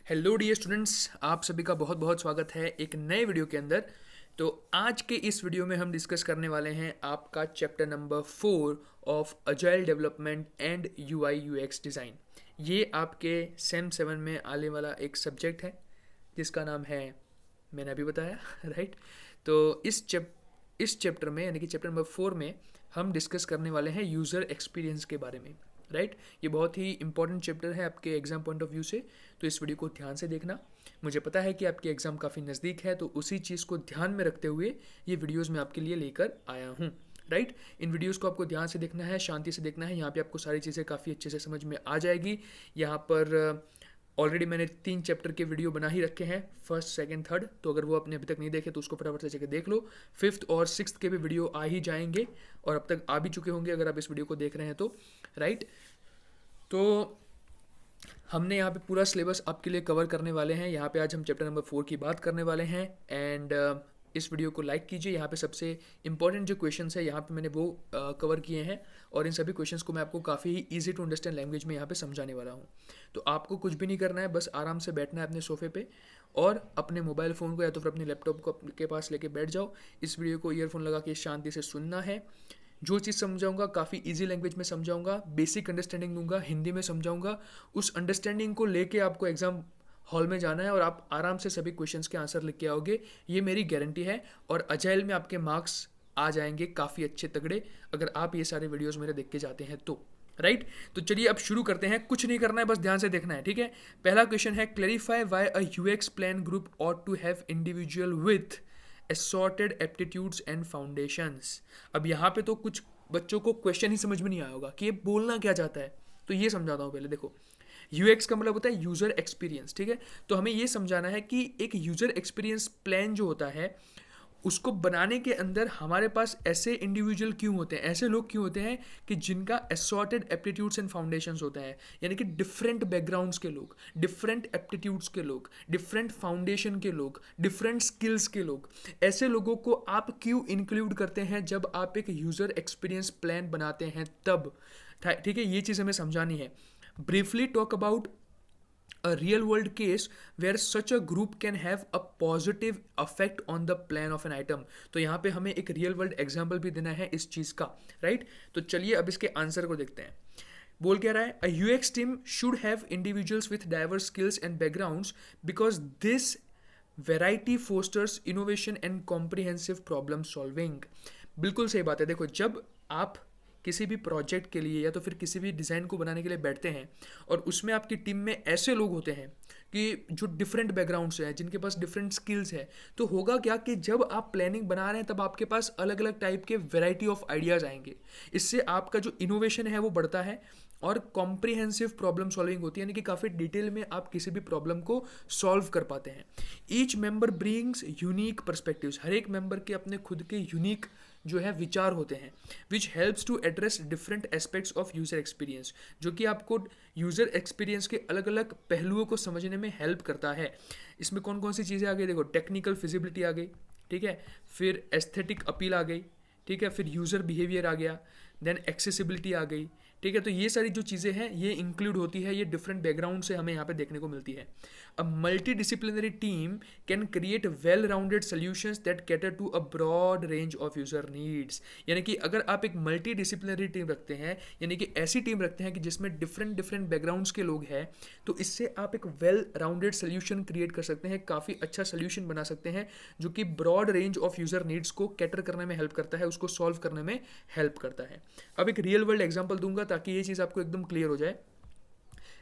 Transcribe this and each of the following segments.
Hello dear students, आप सभी का बहुत बहुत स्वागत है एक नए वीडियो के अंदर। तो आज के इस वीडियो में हम डिस्कस करने वाले हैं आपका chapter number 4 of agile development and UI UX design. ये आपके सेम 7 में आने वाला एक सब्जेक्ट है जिसका नाम है, मैंने अभी बताया राइट। तो इस चैप्टर में यानी कि चैप्टर नंबर 4 में हम डिस्कस करने वाले हैं यूज़र एक्सपीरियंस के बारे में, राइट। ये बहुत ही इंपॉर्टेंट चैप्टर है आपके एग्जाम पॉइंट ऑफ व्यू से, तो इस वीडियो को ध्यान से देखना। मुझे पता है कि आपके एग्ज़ाम काफ़ी नज़दीक है, तो उसी चीज़ को ध्यान में रखते हुए ये वीडियोस मैं आपके लिए लेकर आया हूँ, राइट। इन वीडियोस को आपको ध्यान से देखना है, शांति से देखना है। यहाँ पे आपको सारी चीज़ें काफ़ी अच्छे से समझ में आ जाएगी। यहाँ पर ऑलरेडी मैंने 3 चैप्टर के वीडियो बना ही रखे हैं, फर्स्ट सेकंड थर्ड। तो अगर वो आपने अभी तक नहीं देखे तो उसको फटाफट से जाकर देख लो। 5th और 6th के भी वीडियो आ ही जाएंगे और अब तक आ भी चुके होंगे अगर आप इस वीडियो को देख रहे हैं तो, राइट। तो हमने यहाँ पे पूरा सिलेबस आपके लिए कवर करने वाले हैं। यहाँ पे आज हम चैप्टर नंबर 4 की बात करने वाले हैं एंड इस वीडियो को लाइक कीजिए। यहाँ पे सबसे इंपॉर्टेंट जो क्वेश्चंस है यहाँ पे मैंने वो कवर किए हैं और इन सभी क्वेश्चंस को मैं आपको काफ़ी ईजी टू अंडरस्टैंड लैंग्वेज में यहाँ पे समझाने वाला हूँ। तो आपको कुछ भी नहीं करना है, बस आराम से बैठना है अपने सोफे पे और अपने मोबाइल फ़ोन को या तो फिर अपने लैपटॉप को के पास लेके बैठ जाओ। इस वीडियो को ईयरफोन लगा के शांति से सुनना है। जो चीज़ समझाऊंगा काफ़ी इजी लैंग्वेज में समझाऊंगा, बेसिक अंडरस्टैंडिंग दूंगा, हिंदी में समझाऊंगा। उस अंडरस्टैंडिंग को लेके आपको एग्ज़ाम हॉल में जाना है और आप आराम से सभी क्वेश्चंस के आंसर लिख के आओगे, ये मेरी गारंटी है। और अजाइल में आपके मार्क्स आ जाएंगे काफ़ी अच्छे तगड़े अगर आप ये सारे वीडियोस मेरे देख के जाते हैं तो, राइट। तो चलिए अब शुरू करते हैं। कुछ नहीं करना है, बस ध्यान से देखना है, ठीक है। पहला क्वेश्चन है, clarify why a UX plan group ought to have individual with assorted aptitudes and foundations. अब यहाँ पे तो कुछ बच्चों को क्वेश्चन ही समझ में नहीं आया होगा कि ये बोलना क्या चाहता है, तो ये समझाता हूँ। पहले देखो, यूएक्स का मतलब होता है यूज़र एक्सपीरियंस, ठीक है। तो हमें ये समझाना है कि एक यूज़र एक्सपीरियंस प्लान जो होता है उसको बनाने के अंदर हमारे पास ऐसे इंडिविजुअल क्यों होते हैं, ऐसे लोग क्यों होते हैं कि जिनका असॉर्टेड एप्टीट्यूड्स एंड फाउंडेशंस होता है, यानी कि डिफरेंट बैकग्राउंड्स के लोग, डिफरेंट एप्टीट्यूड्स के लोग, डिफरेंट फाउंडेशन के लोग, डिफरेंट स्किल्स के लोग। ऐसे लोगों को आप क्यों इंक्लूड करते हैं जब आप एक यूज़र एक्सपीरियंस प्लान बनाते हैं तब, ठीक है। ये चीज़ हमें समझानी है। Briefly talk about a real world case where such a group can have a positive effect on the plan of an item। तो यहाँ पे हमें एक रियल वर्ल्ड एग्जाम्पल भी देना है इस चीज़ का, राइट। तो चलिए अब इसके आंसर को देखते हैं। बोल क्या रहा है, a UX team should have individuals with diverse skills and backgrounds because this variety fosters innovation and comprehensive problem solving. बिल्कुल सही बात है। देखो, जब आप किसी भी प्रोजेक्ट के लिए या तो फिर किसी भी डिज़ाइन को बनाने के लिए बैठते हैं और उसमें आपकी टीम में ऐसे लोग होते हैं कि जो डिफरेंट बैकग्राउंड से हैं, जिनके पास डिफरेंट स्किल्स है, तो होगा क्या कि जब आप प्लानिंग बना रहे हैं तब आपके पास अलग अलग टाइप के वैरायटी ऑफ आइडियाज़ आएंगे। इससे आपका जो इनोवेशन है वो बढ़ता है और कॉम्प्रिहेंसिव प्रॉब्लम सॉल्विंग होती है, यानी कि काफ़ी डिटेल में आप किसी भी प्रॉब्लम को सॉल्व कर पाते हैं। Each member brings unique perspectives. हर एक मेंबर के अपने खुद के यूनिक जो है विचार होते हैं, which helps to address different aspects of user experience, जो कि आपको यूज़र एक्सपीरियंस के अलग अलग पहलुओं को समझने में हेल्प करता है। इसमें कौन कौन सी चीज़ें आ गई, देखो, टेक्निकल फिजिबिलिटी आ गई, ठीक है, फिर एस्थेटिक अपील आ गई, ठीक है, फिर यूज़र बिहेवियर आ गया, देन एक्सेसिबिलिटी आ गई, ठीक है। तो ये सारी जो चीज़ें हैं ये इंक्लूड होती है, ये डिफरेंट बैकग्राउंड से हमें यहाँ पे देखने को मिलती है। A multidisciplinary team can create well rounded solutions that cater to a broad range of user needs. यानी कि अगर आप एक मल्टी डिसिप्लिनरी टीम रखते हैं, यानी कि ऐसी टीम रखते हैं कि जिसमें डिफरेंट डिफरेंट बैकग्राउंड्स के लोग हैं, तो इससे आप एक वेल राउंडेड सोल्यूशन क्रिएट कर सकते हैं, काफ़ी अच्छा सोल्यूशन बना सकते हैं जो कि broad range of user needs को कैटर करने में हेल्प करता है, उसको सॉल्व करने में हेल्प करता है। अब एक रियल वर्ल्ड एग्जाम्पल दूंगा ताकि ये चीज़ आपको एकदम क्लियर हो जाए।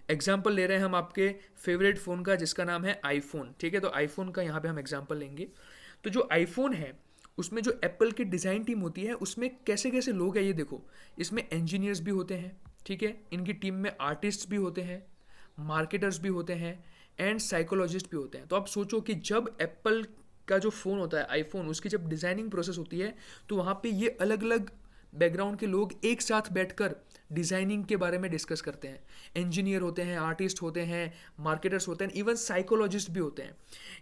एग्जाम्पल ले रहे हैं हम आपके फेवरेट फ़ोन का जिसका नाम है आईफोन, ठीक है। तो आईफोन का यहाँ पे हम एग्जाम्पल लेंगे। तो जो आईफोन है उसमें जो एप्पल की डिज़ाइन टीम होती है उसमें कैसे कैसे लोग हैं ये देखो। इसमें इंजीनियर्स भी होते हैं, ठीक है, इनकी टीम में आर्टिस्ट भी होते हैं, मार्केटर्स भी होते हैं एंड साइकोलॉजिस्ट भी होते हैं। तो आप सोचो कि जब एप्पल का जो फ़ोन होता है आईफोन, उसकी जब डिज़ाइनिंग प्रोसेस होती है तो वहाँ पे ये अलग अलग बैकग्राउंड के लोग एक साथ बैठकर डिज़ाइनिंग के बारे में डिस्कस करते हैं। इंजीनियर होते हैं, आर्टिस्ट होते हैं, मार्केटर्स होते हैं, इवन साइकोलॉजिस्ट भी होते हैं।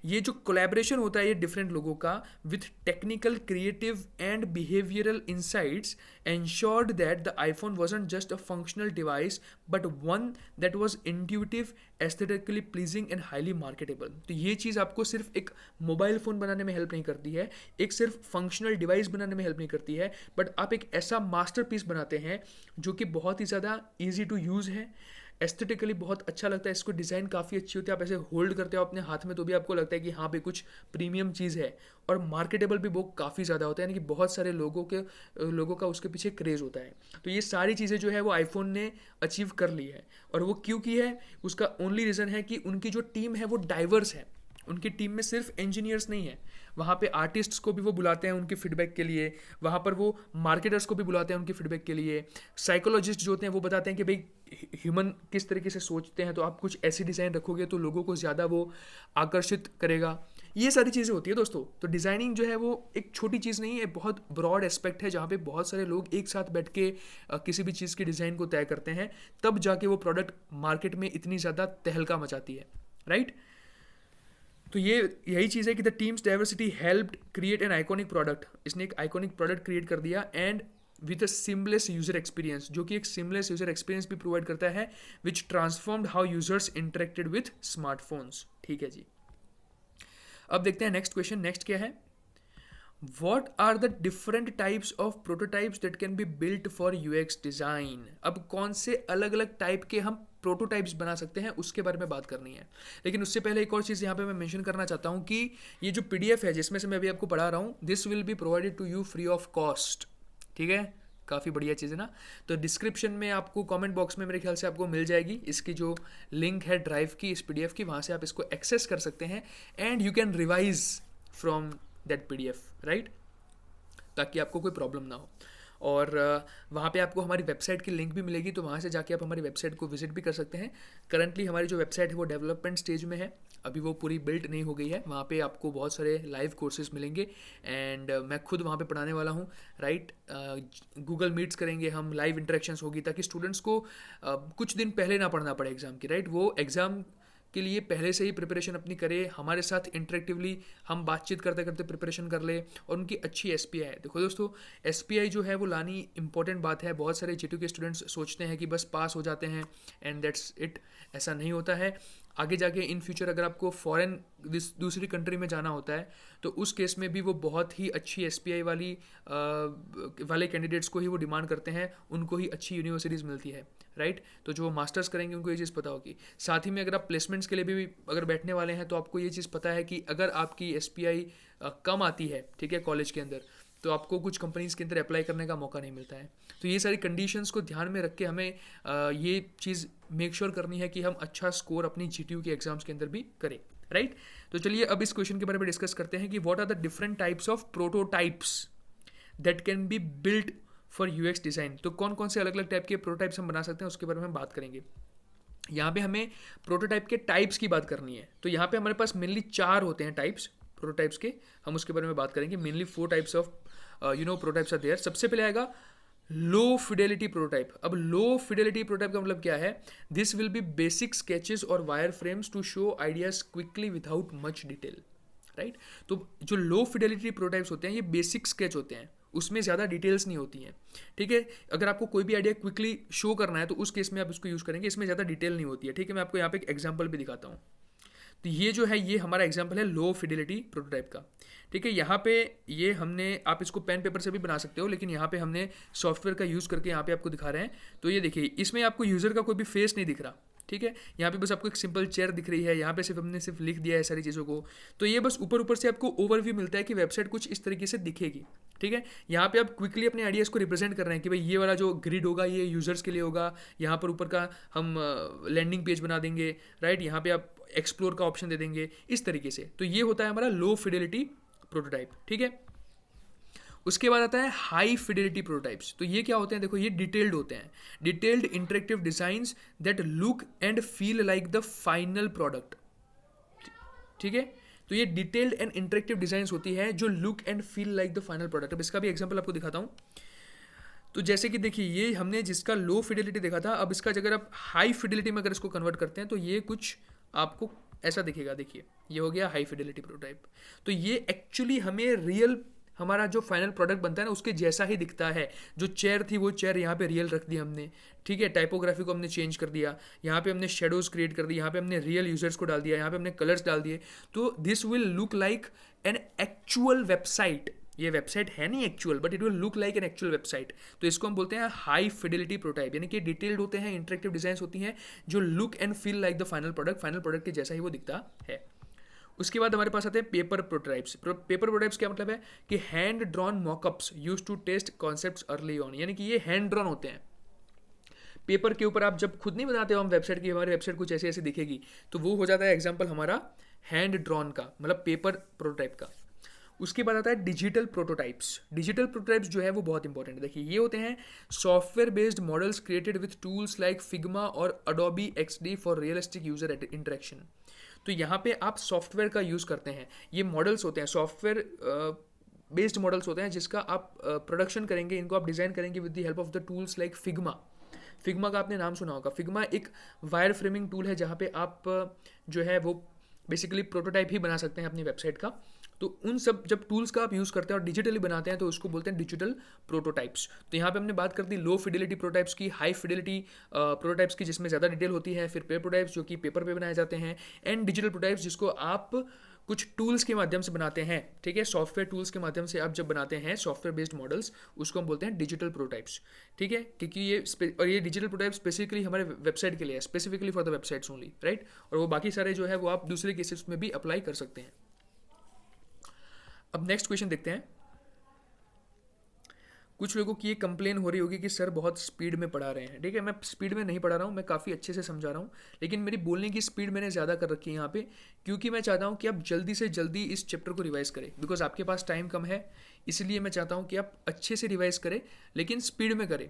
ये जो कोलैबोरेशन होता है ये डिफरेंट लोगों का with technical, creative and behavioural insights ensured that the iPhone wasn't just a functional device but one that was intuitive, aesthetically pleasing and highly marketable। तो ये चीज़ आपको सिर्फ एक मोबाइल फ़ोन बनाने में हेल्प नहीं करती है, एक सिर्फ फंक्शनल डिवाइस बनाने में हेल्प नहीं करती है, बट आप एक ऐसा मास्टरपीस बनाते हैं जो कि बहुत ही ज़्यादा ईजी टू यूज़ है, एस्थेटिकली बहुत अच्छा लगता है, इसको डिज़ाइन काफ़ी अच्छी होती है, आप ऐसे होल्ड करते हो अपने हाथ में तो भी आपको लगता है कि हाँ भाई कुछ प्रीमियम चीज़ है, और मार्केटेबल भी वो काफ़ी ज़्यादा होता है, यानी कि बहुत सारे लोगों का उसके पीछे क्रेज़ होता है। तो ये सारी चीज़ें जो है वो आईफोन ने अचीव कर ली है, और वो क्यों की है, उसका ओनली रीज़न है कि उनकी जो टीम है वो डाइवर्स है। उनकी टीम में सिर्फ इंजीनियर्स नहीं है, वहाँ पे आर्टिस्ट्स को भी वो बुलाते हैं उनके फीडबैक के लिए, वहाँ पर वो मार्केटर्स को भी बुलाते हैं उनके फीडबैक के लिए, साइकोलॉजिस्ट जो होते हैं वो बताते हैं कि भाई ह्यूमन किस तरीके से सोचते हैं, तो आप कुछ ऐसी डिज़ाइन रखोगे तो लोगों को ज़्यादा वो आकर्षित करेगा। ये सारी चीज़ें होती है दोस्तों। तो डिज़ाइनिंग जो है वो एक छोटी चीज़ नहीं है, बहुत ब्रॉड एस्पेक्ट है जहाँ पे बहुत सारे लोग एक साथ बैठ के किसी भी चीज़ की डिज़ाइन को तय करते हैं, तब जाके वो प्रोडक्ट मार्केट में इतनी ज़्यादा तहलका मचाती है, राइट। तो ये यही चीज़ है कि the team's diversity helped create an iconic product. इसने एक आइकॉनिक प्रोडक्ट क्रिएट कर दिया, and with a seamless user experience, जो कि एक सिमलेस यूजर एक्सपीरियंस भी प्रोवाइड करता है, which transformed how users interacted with smartphones. ठीक है जी, अब देखते हैं नेक्स्ट क्वेश्चन। नेक्स्ट क्या है, What are the different types of prototypes that can be built for UX design? अब कौन से अलग अलग टाइप के हम प्रोटोटाइप्स बना सकते हैं उसके बारे में बात करनी है, लेकिन उससे पहले एक और चीज़ यहाँ पे मैं मेंशन करना चाहता हूँ कि ये जो PDF है जिसमें से मैं अभी आपको पढ़ा रहा हूँ, this will be provided to you free of cost. ठीक है, काफ़ी बढ़िया चीज़ है ना। तो डिस्क्रिप्शन में आपको कमेंट बॉक्स में मेरे ख्याल से आपको मिल जाएगी इसकी जो लिंक है ड्राइव की, इस PDF की, वहाँ से आप इसको एक्सेस कर सकते हैं and you can revise from that PDF, right, ताकि आपको कोई प्रॉब्लम ना हो। और वहाँ पे आपको हमारी वेबसाइट की लिंक भी मिलेगी, तो वहाँ से जाके आप हमारी वेबसाइट को विजिट भी कर सकते हैं। करंटली हमारी जो वेबसाइट है वो डेवलपमेंट स्टेज में है, अभी वो पूरी बिल्ट नहीं हो गई है। वहाँ पे आपको बहुत सारे लाइव कोर्सेज मिलेंगे एंड मैं खुद वहाँ पे पढ़ाने वाला हूँ, राइट। गूगल मीट्स करेंगे हम, लाइव इंटरेक्शंस होगी, ताकि स्टूडेंट्स को कुछ दिन पहले ना पढ़ना पड़े एग्ज़ाम की, राइट। वो एग्ज़ाम के लिए पहले से ही प्रिपरेशन अपनी करे, हमारे साथ इंटरेक्टिवली हम बातचीत करते करते प्रिपरेशन कर ले, और उनकी अच्छी SPI है। देखो दोस्तों, SPI जो है वो लानी इंपॉर्टेंट बात है। बहुत सारे GTU के स्टूडेंट्स सोचते हैं कि बस पास हो जाते हैं एंड दैट्स इट, ऐसा नहीं होता है। आगे जाके इन फ्यूचर अगर आपको फॉरेन दूसरी कंट्री में जाना होता है तो उस केस में भी वो बहुत ही अच्छी SPI वाले कैंडिडेट्स को ही वो डिमांड करते हैं, उनको ही अच्छी यूनिवर्सिटीज़ मिलती है, राइट। तो जो मास्टर्स करेंगे उनको ये चीज़ पता होगी। साथ ही में अगर आप प्लेसमेंट्स के लिए भी अगर बैठने वाले हैं तो आपको ये चीज़ पता है कि अगर आपकी SPI कम आती है, ठीक है, कॉलेज के अंदर, तो आपको कुछ कंपनीज़ के अंदर अप्लाई करने का मौका नहीं मिलता है। तो ये सारी कंडीशंस को ध्यान में रख के हमें ये चीज़ मेक श्योर करनी है कि हम अच्छा स्कोर अपनी GTU के एग्जाम्स के अंदर भी करें, राइट। तो चलिए अब इस क्वेश्चन के बारे में डिस्कस करते हैं कि what are the different types of prototypes that can be build for UX design. तो कौन कौन से अलग अलग टाइप के प्रोटोटाइप्स हम बना सकते हैं उसके बारे में हम बात करेंगे। यहाँ पे हमें प्रोटोटाइप के टाइप्स की बात करनी है। तो यहाँ पे हमारे पास मेनली 4 होते हैं टाइप्स प्रोटोटाइप्स के, हम उसके बारे में बात करेंगे। Mainly 4 types of prototypes are there. सबसे पहले आएगा लो फिडेलिटी प्रोटोटाइप। अब लो फिडेलिटी प्रोटोटाइप का मतलब क्या है, this will be basic sketches और wireframes to show ideas quickly without much detail, right. तो जो लो फिडेलिटी प्रोटोटाइप्स होते हैं ये बेसिक स्केच होते हैं, उसमें ज़्यादा डिटेल्स नहीं होती हैं, ठीक है। अगर आपको कोई भी आइडिया क्विकली शो करना है तो उस केस में आप इसको यूज़ करेंगे, इसमें ज़्यादा डिटेल नहीं होती है, ठीक है। मैं आपको यहाँ पे एक एग्जांपल भी दिखाता हूँ। तो ये जो है ये हमारा एग्जांपल है लो फिडेलिटी प्रोटोटाइप का, ठीक है। यहाँ पे ये हमने, आप इसको पेन पेपर से भी बना सकते हो, लेकिन यहाँ पे हमने सॉफ्टवेयर का यूज़ करके यहाँ पे आपको दिखा रहे हैं। तो ये देखिए, इसमें आपको यूज़र का कोई भी फेस नहीं दिख रहा, ठीक है। यहाँ पे बस आपको एक सिंपल चेयर दिख रही है, यहाँ पे सिर्फ हमने सिर्फ लिख दिया है सारी चीज़ों को। तो ये बस ऊपर ऊपर से आपको ओवरव्यू मिलता है कि वेबसाइट कुछ इस तरीके से दिखेगी, ठीक है। यहाँ पे आप क्विकली अपने आइडियाज़ को रिप्रेजेंट कर रहे हैं कि भाई ये वाला जो ग्रिड होगा ये यूज़र्स के लिए होगा, यहाँ पर ऊपर का हम लैंडिंग पेज बना देंगे, राइट। यहाँ पे आप एक्सप्लोर का ऑप्शन दे देंगे, इस तरीके से। तो ये होता है हमारा लो फिडेलिटी प्रोटोटाइप, ठीक है। उसके बाद आता है हाई फिडेलिटी प्रोटोटाइप्स। तो ये क्या होते हैं, देखो ये डिटेल्ड होते हैं, detailed interactive designs that look and feel like the final product, ठीक है। तो ये डिटेल्ड एंड इंटरेक्टिव डिजाइंस होती है जो look and feel like the final product. अब इसका भी एग्जांपल आपको दिखाता हूँ। तो जैसे कि देखिए ये हमने जिसका लो फिडेलिटी देखा था, अब इसका अगर आप हाई फिडेलिटी में अगर इसको कन्वर्ट करते हैं तो ये कुछ आपको ऐसा दिखेगा। देखिए ये हो गया हाई फिडेलिटी प्रोटोटाइप। तो ये एक्चुअली हमें रियल हमारा जो फाइनल प्रोडक्ट बनता है ना उसके जैसा ही दिखता है। जो चेयर थी वो चेयर यहाँ पे रियल रख दी हमने, ठीक है, टाइपोग्राफी को हमने चेंज कर दिया, यहाँ पे हमने शेडोज क्रिएट कर दिए, यहाँ पे हमने रियल यूजर्स को डाल दिया, यहाँ पे हमने कलर्स डाल दिए। तो this will look like an actual website. ये वेबसाइट है नहीं actual, but it will look like an actual website. तो इसको हम बोलते हैं हाई फिडेलिटी प्रोटोटाइप, यानी कि डिटेल्ड होते हैं, इंटरेक्टिव डिजाइन होती हैं जो look and feel like the final product के जैसा ही वो दिखता है। उसके बाद हमारे पास आते हैं पेपर प्रोटोटाइप्स। पेपर प्रोटोटाइप्स क्या मतलब है कि hand drawn mockups use to test concepts early on, यानी कि ये हैंड ड्रॉन होते हैं। पेपर के ऊपर आप जब खुद नहीं बनाते हो हम वेबसाइट की, हमारी वेबसाइट कुछ ऐसे ऐसे दिखेगी, तो वो हो जाता है एग्जाम्पल हमारा हैंड ड्रॉन का, मतलब पेपर प्रोटोटाइप का। उसके बाद आता है डिजिटल प्रोटोटाइप्स। डिजिटल प्रोटोटाइप्स जो है वो बहुत इंपॉर्टेंट है। देखिए ये होते हैं software based models created with tools like Figma और Adobe XD for realistic user interaction. तो यहाँ पे आप सॉफ्टवेयर का यूज़ करते हैं। ये मॉडल्स होते हैं सॉफ्टवेयर बेस्ड मॉडल्स होते हैं जिसका आप प्रोडक्शन करेंगे, इनको आप डिज़ाइन करेंगे with the help of the tools like Figma. Figma का आपने नाम सुना होगा। फिग्मा एक वायर फ्रेमिंग टूल है जहाँ पे आप जो है वो बेसिकली प्रोटोटाइप ही बना सकते हैं अपनी वेबसाइट का। तो उन सब जब टूल्स का आप यूज़ करते हैं और डिजिटली बनाते हैं तो उसको बोलते हैं डिजिटल प्रोटोटाइप्स। तो यहाँ पे हमने बात कर दी लो फिडेलिटी प्रोटोटाइप्स की, हाई फिडेलिटी प्रोटोटाइप्स की जिसमें ज़्यादा डिटेल होती है, फिर पेपर प्रोटोटाइप्स जो कि पेपर पे बनाए जाते हैं, एंड डिजिटल प्रोटोटाइप्स जिसको आप कुछ टूल्स के माध्यम से बनाते हैं, ठीक है, सॉफ्टवेयर टूल्स के माध्यम से आप जब बनाते हैं सॉफ्टवेयर बेस्ड मॉडल्स, उसको हम बोलते हैं डिजिटल प्रोटोटाइप्स, ठीक है। क्योंकि ये डिजिटल प्रोटोटाइप स्पेसिफिकली हमारे वेबसाइट के लिए है, specifically for the websites only, right. और वो बाकी सारे जो है वो आप दूसरे केसेस में भी अप्लाई कर सकते हैं। अब नेक्स्ट क्वेश्चन देखते हैं। कुछ लोगों की ये कंप्लेन हो रही होगी कि सर बहुत स्पीड में पढ़ा रहे हैं, ठीक है। मैं स्पीड में नहीं पढ़ा रहा हूँ, मैं काफ़ी अच्छे से समझा रहा हूँ, लेकिन मेरी बोलने की स्पीड मैंने ज़्यादा कर रखी है यहाँ पे, क्योंकि मैं चाहता हूँ कि आप जल्दी से जल्दी इस चैप्टर को रिवाइज करें, बिकॉज आपके पास टाइम कम है। इसलिए मैं चाहता हूँ कि आप अच्छे से रिवाइज करें, लेकिन स्पीड में करें,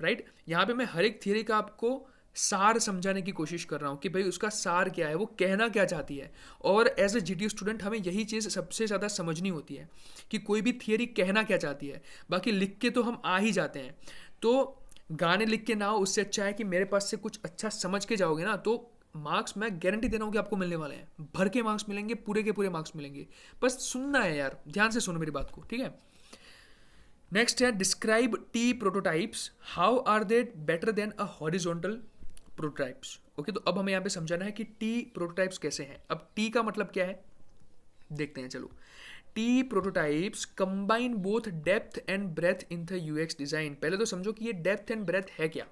राइट। यहाँ पर मैं हर एक थियरी का आपको सार समझाने की कोशिश कर रहा हूँ कि भाई उसका सार क्या है, वो कहना क्या चाहती है। और एज ए GTU स्टूडेंट हमें यही चीज़ सबसे ज़्यादा समझनी होती है कि कोई भी थियरी कहना क्या चाहती है। बाकी लिख के तो हम आ ही जाते हैं, तो गाने लिख के ना हो, उससे अच्छा है कि मेरे पास से कुछ अच्छा समझ के जाओगे ना, तो मार्क्स मैं गारंटी दे रहा हूँ कि आपको मिलने वाले हैं, भर के मार्क्स मिलेंगे, पूरे के पूरे मार्क्स मिलेंगे। बस सुनना है यार, ध्यान से सुनो मेरी बात को, ठीक है। नेक्स्ट है describe T prototypes, how are they better than a horizontal prototypes. Okay, तो अब हमें यहाँ पे समझाना है कि टी प्रोटोटाइप्स कैसे हैं। अब टी का मतलब क्या है देखते हैं, चलो। T prototypes combine both depth and breadth in the UX design. पहले तो समझो कि ये डेप्थ एंड ब्रेथ है क्या।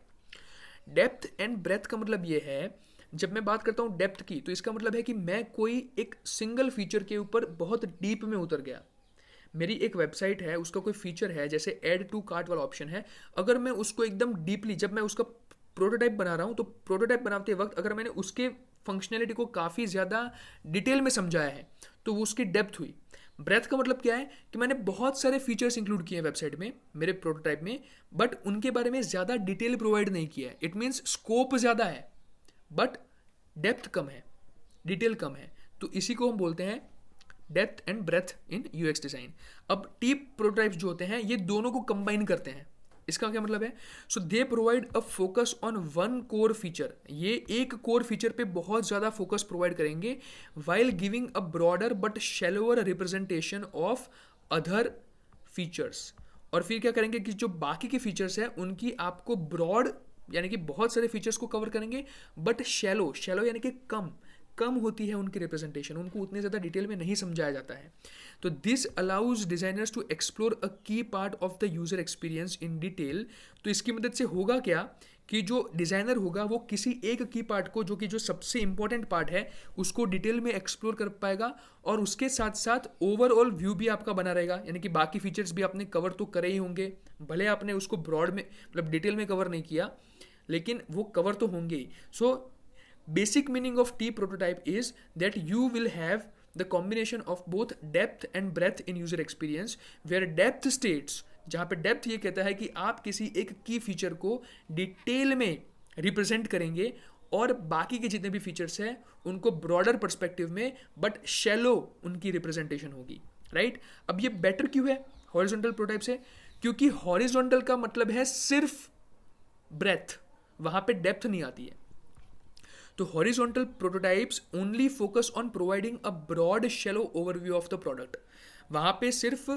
डेप्थ एंड ब्रेथ का मतलब ये है, जब मैं बात करता हूँ डेप्थ की, तो इसका मतलब है कि मैं कोई एक सिंगल फीचर के ऊपर बहुत डीप में उतर गया। मेरी एक वेबसाइट है, उसका कोई फीचर है, जैसे ऐड टू कार्ट वाला ऑप्शन है, अगर मैं उसको एकदम डीपली, जब मैं उसका प्रोटोटाइप बना रहा हूँ, तो प्रोटोटाइप बनाते वक्त अगर मैंने उसके फंक्शनैलिटी को काफ़ी ज़्यादा डिटेल में समझाया है तो वो उसकी डेप्थ हुई। ब्रेथ का मतलब क्या है कि मैंने बहुत सारे फीचर्स इंक्लूड किए हैं वेबसाइट में, मेरे प्रोटोटाइप में, बट उनके बारे में ज़्यादा डिटेल प्रोवाइड नहीं किया है। इट मीन्स स्कोप ज़्यादा है बट डेप्थ कम है, डिटेल कम है। तो इसी को हम बोलते हैं depth and breadth in UX design. अब टी प्रोटोटाइप्स जो होते हैं ये दोनों को कंबाइन करते हैं। इसका क्या मतलब है, so they provide a focus on one core feature. ये एक कोर फीचर पे बहुत ज़्यादा फोकस प्रोवाइड करेंगे, while giving a broader but shallower representation of other features. और फिर क्या करेंगे कि जो बाकी के फीचर्स हैं उनकी आपको ब्रॉड, यानी कि बहुत सारे फीचर्स को कवर करेंगे, बट शैलो यानी कि कम होती है उनकी रिप्रेजेंटेशन, उनको उतने ज़्यादा डिटेल में नहीं समझाया जाता है। तो this allows designers to explore a key part of the user experience in detail. तो इसकी मदद से होगा क्या कि जो डिज़ाइनर होगा वो किसी एक की पार्ट को, जो कि जो सबसे इंपॉर्टेंट पार्ट है, उसको डिटेल में एक्सप्लोर कर पाएगा, और उसके साथ साथ ओवरऑल व्यू भी आपका बना रहेगा। यानी कि बाकी फीचर्स भी आपने कवर तो करे ही होंगे, भले आपने उसको ब्रॉड में मतलब डिटेल में कवर नहीं किया, लेकिन वो कवर तो होंगे ही। सो basic meaning of T prototype is that you will have the combination of both depth and breadth in user experience, where depth states, जहाँ पे डेप्थ ये कहता है कि आप किसी एक की फीचर को डिटेल में रिप्रेजेंट करेंगे, और बाकी के जितने भी फीचर्स हैं उनको ब्रॉडर पर्सपेक्टिव में बट शैलो उनकी रिप्रेजेंटेशन होगी, राइट। अब ये बेटर क्यों है हॉरिजॉन्टल प्रोटोटाइप से, क्योंकि हॉरिजॉन्टल का मतलब है सिर्फ ब्रेथ, वहां पे डेप्थ नहीं आती है। तो horizontal prototypes only focus on providing a broad shallow overview of the product. वहां पे सिर्फ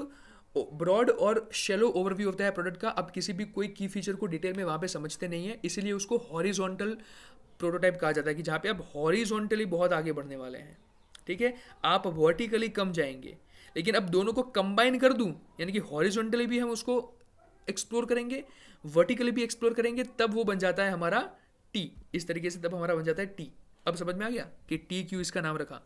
ब्रॉड और शैलो ओवरव्यू होता है प्रोडक्ट का। अब किसी भी कोई की फीचर को डिटेल में वहां पे समझते नहीं है, इसीलिए उसको हॉरिजॉन्टल प्रोटोटाइप कहा जाता है कि जहाँ पे आप हॉरिजॉन्टली बहुत आगे बढ़ने वाले हैं, ठीक है, आप वर्टिकली कम जाएंगे। लेकिन अब दोनों को कंबाइन कर दूं, यानी कि हॉरिजॉन्टली भी हम उसको एक्सप्लोर करेंगे, वर्टिकली भी एक्सप्लोर करेंगे, तब वो बन जाता है हमारा टी। इस तरीके से तब हमारा बन जाता है टी। अब समझ में आ गया कि टी क्यों इसका नाम रखा।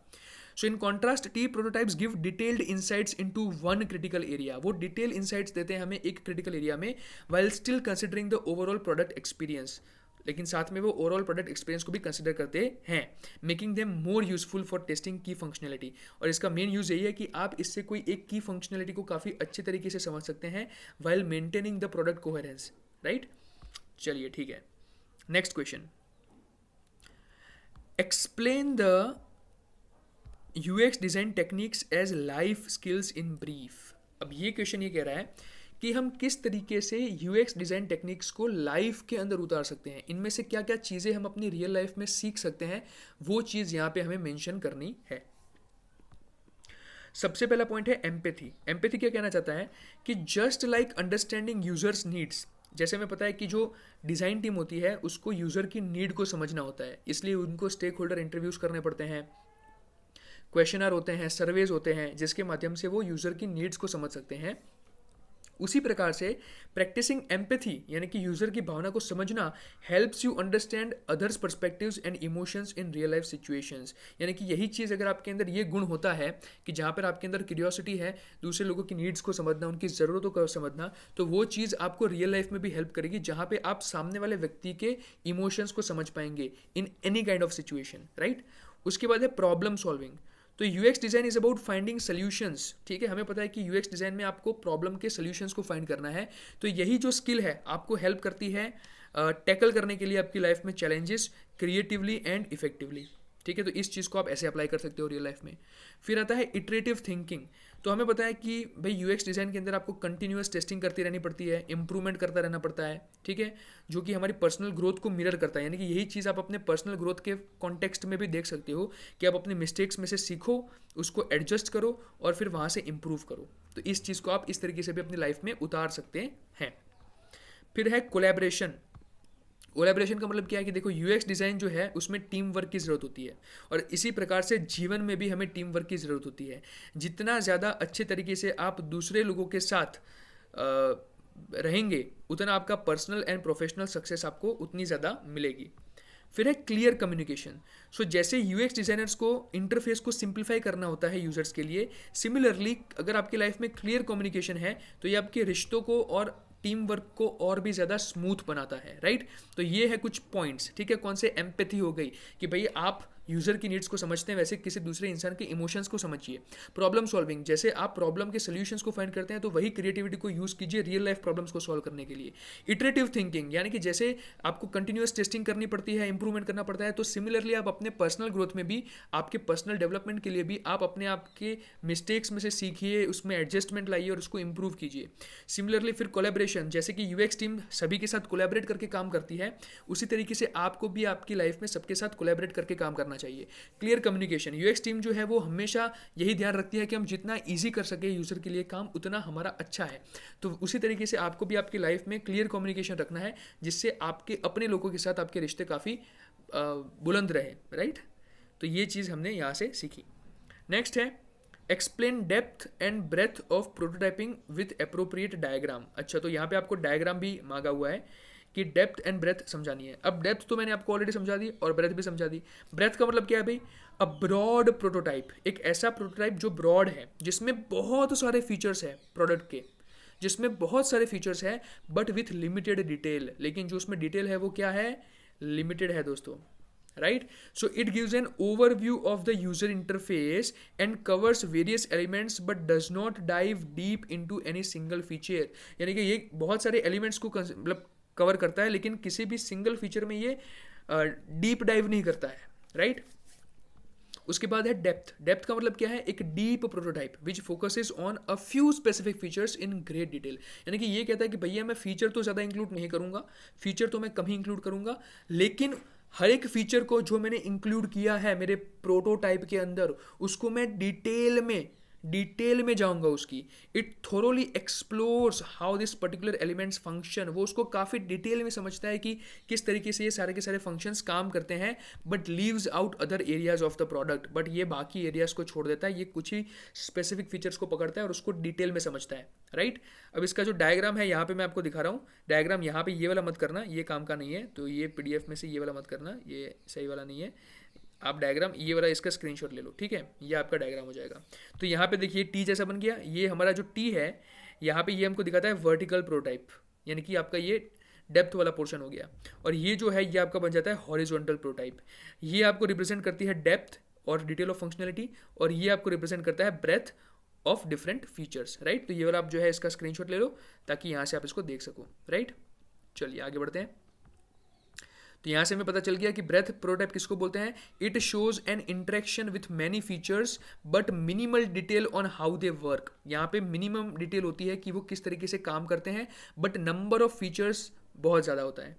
So in contrast T prototypes give detailed insights into one critical area. वो डिटेल इनसाइट्स देते हैं हमें एक क्रिटिकल एरिया में, while still considering the overall product experience. लेकिन साथ में वो ओवरऑल प्रोडक्ट एक्सपीरियंस को भी कंसिडर करते हैं, making them more useful for testing की फंक्शनैलिटी। और इसका मेन यूज यही है कि आप इससे कोई एक की फंक्शनैलिटी को काफ़ी अच्छे तरीके से समझ सकते हैं while maintaining the product coherence, right. चलिए ठीक है, next question, explain the UX design techniques as life skills in brief. अब ये क्वेश्चन ये कह रहा है कि हम किस तरीके से यूएक्स डिज़ाइन टेक्निक्स को लाइफ के अंदर उतार सकते हैं, इनमें से क्या क्या चीज़ें हम अपनी रियल लाइफ में सीख सकते हैं, वो चीज़ यहाँ पे हमें मेंशन करनी है। सबसे पहला पॉइंट है एम्पैथी। एम्पैथी क्या कहना चाहता है कि just like understanding users needs, जैसे हमें पता है कि जो डिज़ाइन टीम होती है उसको यूज़र की नीड को समझना होता है, इसलिए उनको स्टेक होल्डर इंटरव्यूज़ करने पड़ते हैं, क्वेश्चनर होते हैं, सर्वेज होते हैं, जिसके माध्यम से वो यूज़र की नीड्स को समझ सकते हैं। उसी प्रकार से प्रैक्टिसिंग एम्पैथी यानी कि यूज़र की भावना को समझना helps you understand others perspectives and emotions in real life situations. यानी कि यही चीज़ अगर आपके अंदर ये गुण होता है कि जहाँ पर आपके अंदर क्यूरियोसिटी है, दूसरे लोगों की नीड्स को समझना, उनकी ज़रूरतों को समझना, तो वो चीज़ आपको रियल लाइफ में भी हेल्प करेगी, जहाँ पे आप सामने वाले व्यक्ति के इमोशंस को समझ पाएंगे in any kind of situation, right. उसके बाद है प्रॉब्लम सॉल्विंग। तो UX design is about finding solutions, ठीक है। हमें पता है कि यूएक्स डिज़ाइन में आपको प्रॉब्लम के सोल्यूशंस को फाइंड करना है, तो यही जो स्किल है आपको हेल्प करती है टैकल करने के लिए आपकी लाइफ में चैलेंजेस क्रिएटिवली एंड इफेक्टिवली, ठीक है। तो इस चीज़ को आप ऐसे अप्लाई कर सकते हो रियल लाइफ में। फिर आता है इटरेटिव थिंकिंग। तो हमें पता है कि भाई यूएक्स डिज़ाइन के अंदर आपको कंटिन्यूअस टेस्टिंग करती रहनी पड़ती है, इंप्रूवमेंट करता रहना पड़ता है, ठीक है, जो कि हमारी पर्सनल ग्रोथ को मिरर करता है। यानी कि यही चीज़ आप अपने पर्सनल ग्रोथ के कॉन्टेक्स्ट में भी देख सकते हो कि आप अपने मिस्टेक्स में से सीखो, उसको एडजस्ट करो और फिर वहाँ से इम्प्रूव करो। तो इस चीज़ को आप इस तरीके से भी अपनी लाइफ में उतार सकते हैं। फिर है कोलैबोरेशन। कोलैबोरेशन का मतलब क्या है कि देखो यूएक्स डिज़ाइन जो है उसमें टीम वर्क की ज़रूरत होती है, और इसी प्रकार से जीवन में भी हमें टीम वर्क की ज़रूरत होती है। जितना ज़्यादा अच्छे तरीके से आप दूसरे लोगों के साथ रहेंगे, उतना आपका पर्सनल एंड प्रोफेशनल सक्सेस आपको उतनी ज़्यादा मिलेगी। फिर है क्लियर कम्युनिकेशन। सो जैसे यूएक्स डिज़ाइनर्स को इंटरफेस को सिंप्लीफाई करना होता है यूजर्स के लिए, सिमिलरली अगर आपकी लाइफ में क्लियर कम्युनिकेशन है तो ये आपके रिश्तों को और टीम वर्क को और भी ज़्यादा स्मूथ बनाता है, राइट। तो ये है कुछ पॉइंट्स, ठीक है। कौन से एम्पैथी हो गई कि भाई आप यूज़र की नीड्स को समझते हैं, वैसे किसी दूसरे इंसान के इमोशंस को समझिए। प्रॉब्लम सॉल्विंग, जैसे आप प्रॉब्लम के सोल्यूशंस को फाइंड करते हैं तो वही क्रिएटिविटी को यूज़ कीजिए रियल लाइफ प्रॉब्लम्स को सॉल्व करने के लिए। इटरेटिव थिंकिंग, यानी कि जैसे आपको कंटिन्यूअस टेस्टिंग करनी पड़ती है, इंप्रूवमेंट करना पड़ता है, तो सिमिलरली आप अपने पर्सनल ग्रोथ में भी, आपके पर्सनल डेवलपमेंट के लिए भी आप अपने आप के मिस्टेक्स में से सीखिए, उसमें एडजस्टमेंट लाइए और उसको इंप्रूव कीजिए। सिमिलरली फिर कोलैबोरेशन, जैसे कि यूएक्स टीम सभी के साथ कोलैबोरेट करके काम करती है, उसी तरीके से आपको भी आपकी लाइफ में सबके साथ कोलैबोरेट करके काम करना चाहिए। क्लियर कम्युनिकेशन, यूएक्स टीम जो है वो हमेशा यही ध्यान रखती है कि हम जितना इजी कर सके यूजर के लिए काम, उतना हमारा अच्छा है। तो उसी तरीके से आपको भी आपकी लाइफ में क्लियर कम्युनिकेशन रखना है, जिससे आपके अपने लोगों के साथ आपके रिश्ते काफ़ी बुलंद रहे, राइट। तो ये चीज़ हमने यहाँ से सीखी। नेक्स्ट है explain depth and breadth of prototyping with appropriate diagram. अच्छा, तो यहाँ पे आपको डायग्राम भी मांगा हुआ है कि डेप्थ एंड ब्रेथ समझानी है। अब डेप्थ तो मैंने आपको ऑलरेडी समझा दी और ब्रेथ भी समझा दी। ब्रेथ का मतलब क्या है भाई? अ ब्रॉड प्रोटोटाइप, एक ऐसा प्रोटोटाइप जो ब्रॉड है, जिसमें बहुत सारे फीचर्स है प्रोडक्ट के, जिसमें बहुत सारे फीचर्स है बट विथ लिमिटेड डिटेल। लेकिन जो उसमें डिटेल है वो क्या है? लिमिटेड है दोस्तों, right? So it gives an overview of the user interface and covers various elements but does not dive deep into any single feature। यानी कि ये बहुत सारे एलिमेंट्स को मतलब कवर करता है, लेकिन किसी भी सिंगल फीचर में ये डीप डाइव नहीं करता है, राइट? उसके बाद है डेप्थ। डेप्थ का मतलब क्या है, एक deep prototype which focuses on a few specific features in great detail. यानी कि ये कहता है कि भैया मैं फीचर तो ज़्यादा इंक्लूड नहीं करूँगा, फीचर तो मैं कम ही इंक्लूड करूँगा, लेकिन हर एक फीचर को जो मैंने इंक्लूड किया है मेरे प्रोटोटाइप के अंदर, उसको मैं डिटेल में जाऊंगा उसकी। It thoroughly explores how this particular elements function. वो उसको काफ़ी डिटेल में समझता है कि किस तरीके से ये सारे के सारे फंक्शंस काम करते हैं, but leaves out other areas of the product. But ये बाकी एरियाज को छोड़ देता है, ये कुछ ही स्पेसिफिक फीचर्स को पकड़ता है और उसको डिटेल में समझता है, राइट। अब इसका जो डायग्राम है यहाँ पे मैं आपको दिखा रहा हूँ। डायग्राम यहाँ पे ये वाला मत करना, ये काम का नहीं है, तो ये पीडीएफ में से ये वाला मत करना, ये सही वाला नहीं है। आप डायग्राम ये वाला इसका स्क्रीनशॉट ले लो, ठीक है, ये आपका डायग्राम हो जाएगा। तो यहाँ पे देखिए टी जैसा बन गया, ये हमारा जो टी है यहाँ पे ये हमको दिखाता है वर्टिकल प्रोटाइप, यानी कि आपका ये डेप्थ वाला पोर्शन हो गया। और ये जो है ये आपका बन जाता है हॉरिजॉन्टल प्रोटाइप। ये आपको रिप्रेजेंट करती है डेप्थ और डिटेल ऑफ फंक्शनलिटी, और ये आपको रिप्रेजेंट करता है breadth of different features, right. तो ये वाला आप जो है इसका स्क्रीनशॉट ले लो ताकि यहाँ से आप इसको देख सको, राइट। चलिए आगे बढ़ते हैं। तो यहाँ से हमें पता चल गया कि ब्रेथ प्रोटोटाइप किसको बोलते हैं। It shows N interaction with many features but minimal detail on how they work. यहाँ पे मिनिमम डिटेल होती है कि वो किस तरीके से काम करते हैं, बट नंबर ऑफ फीचर्स बहुत ज़्यादा होता है।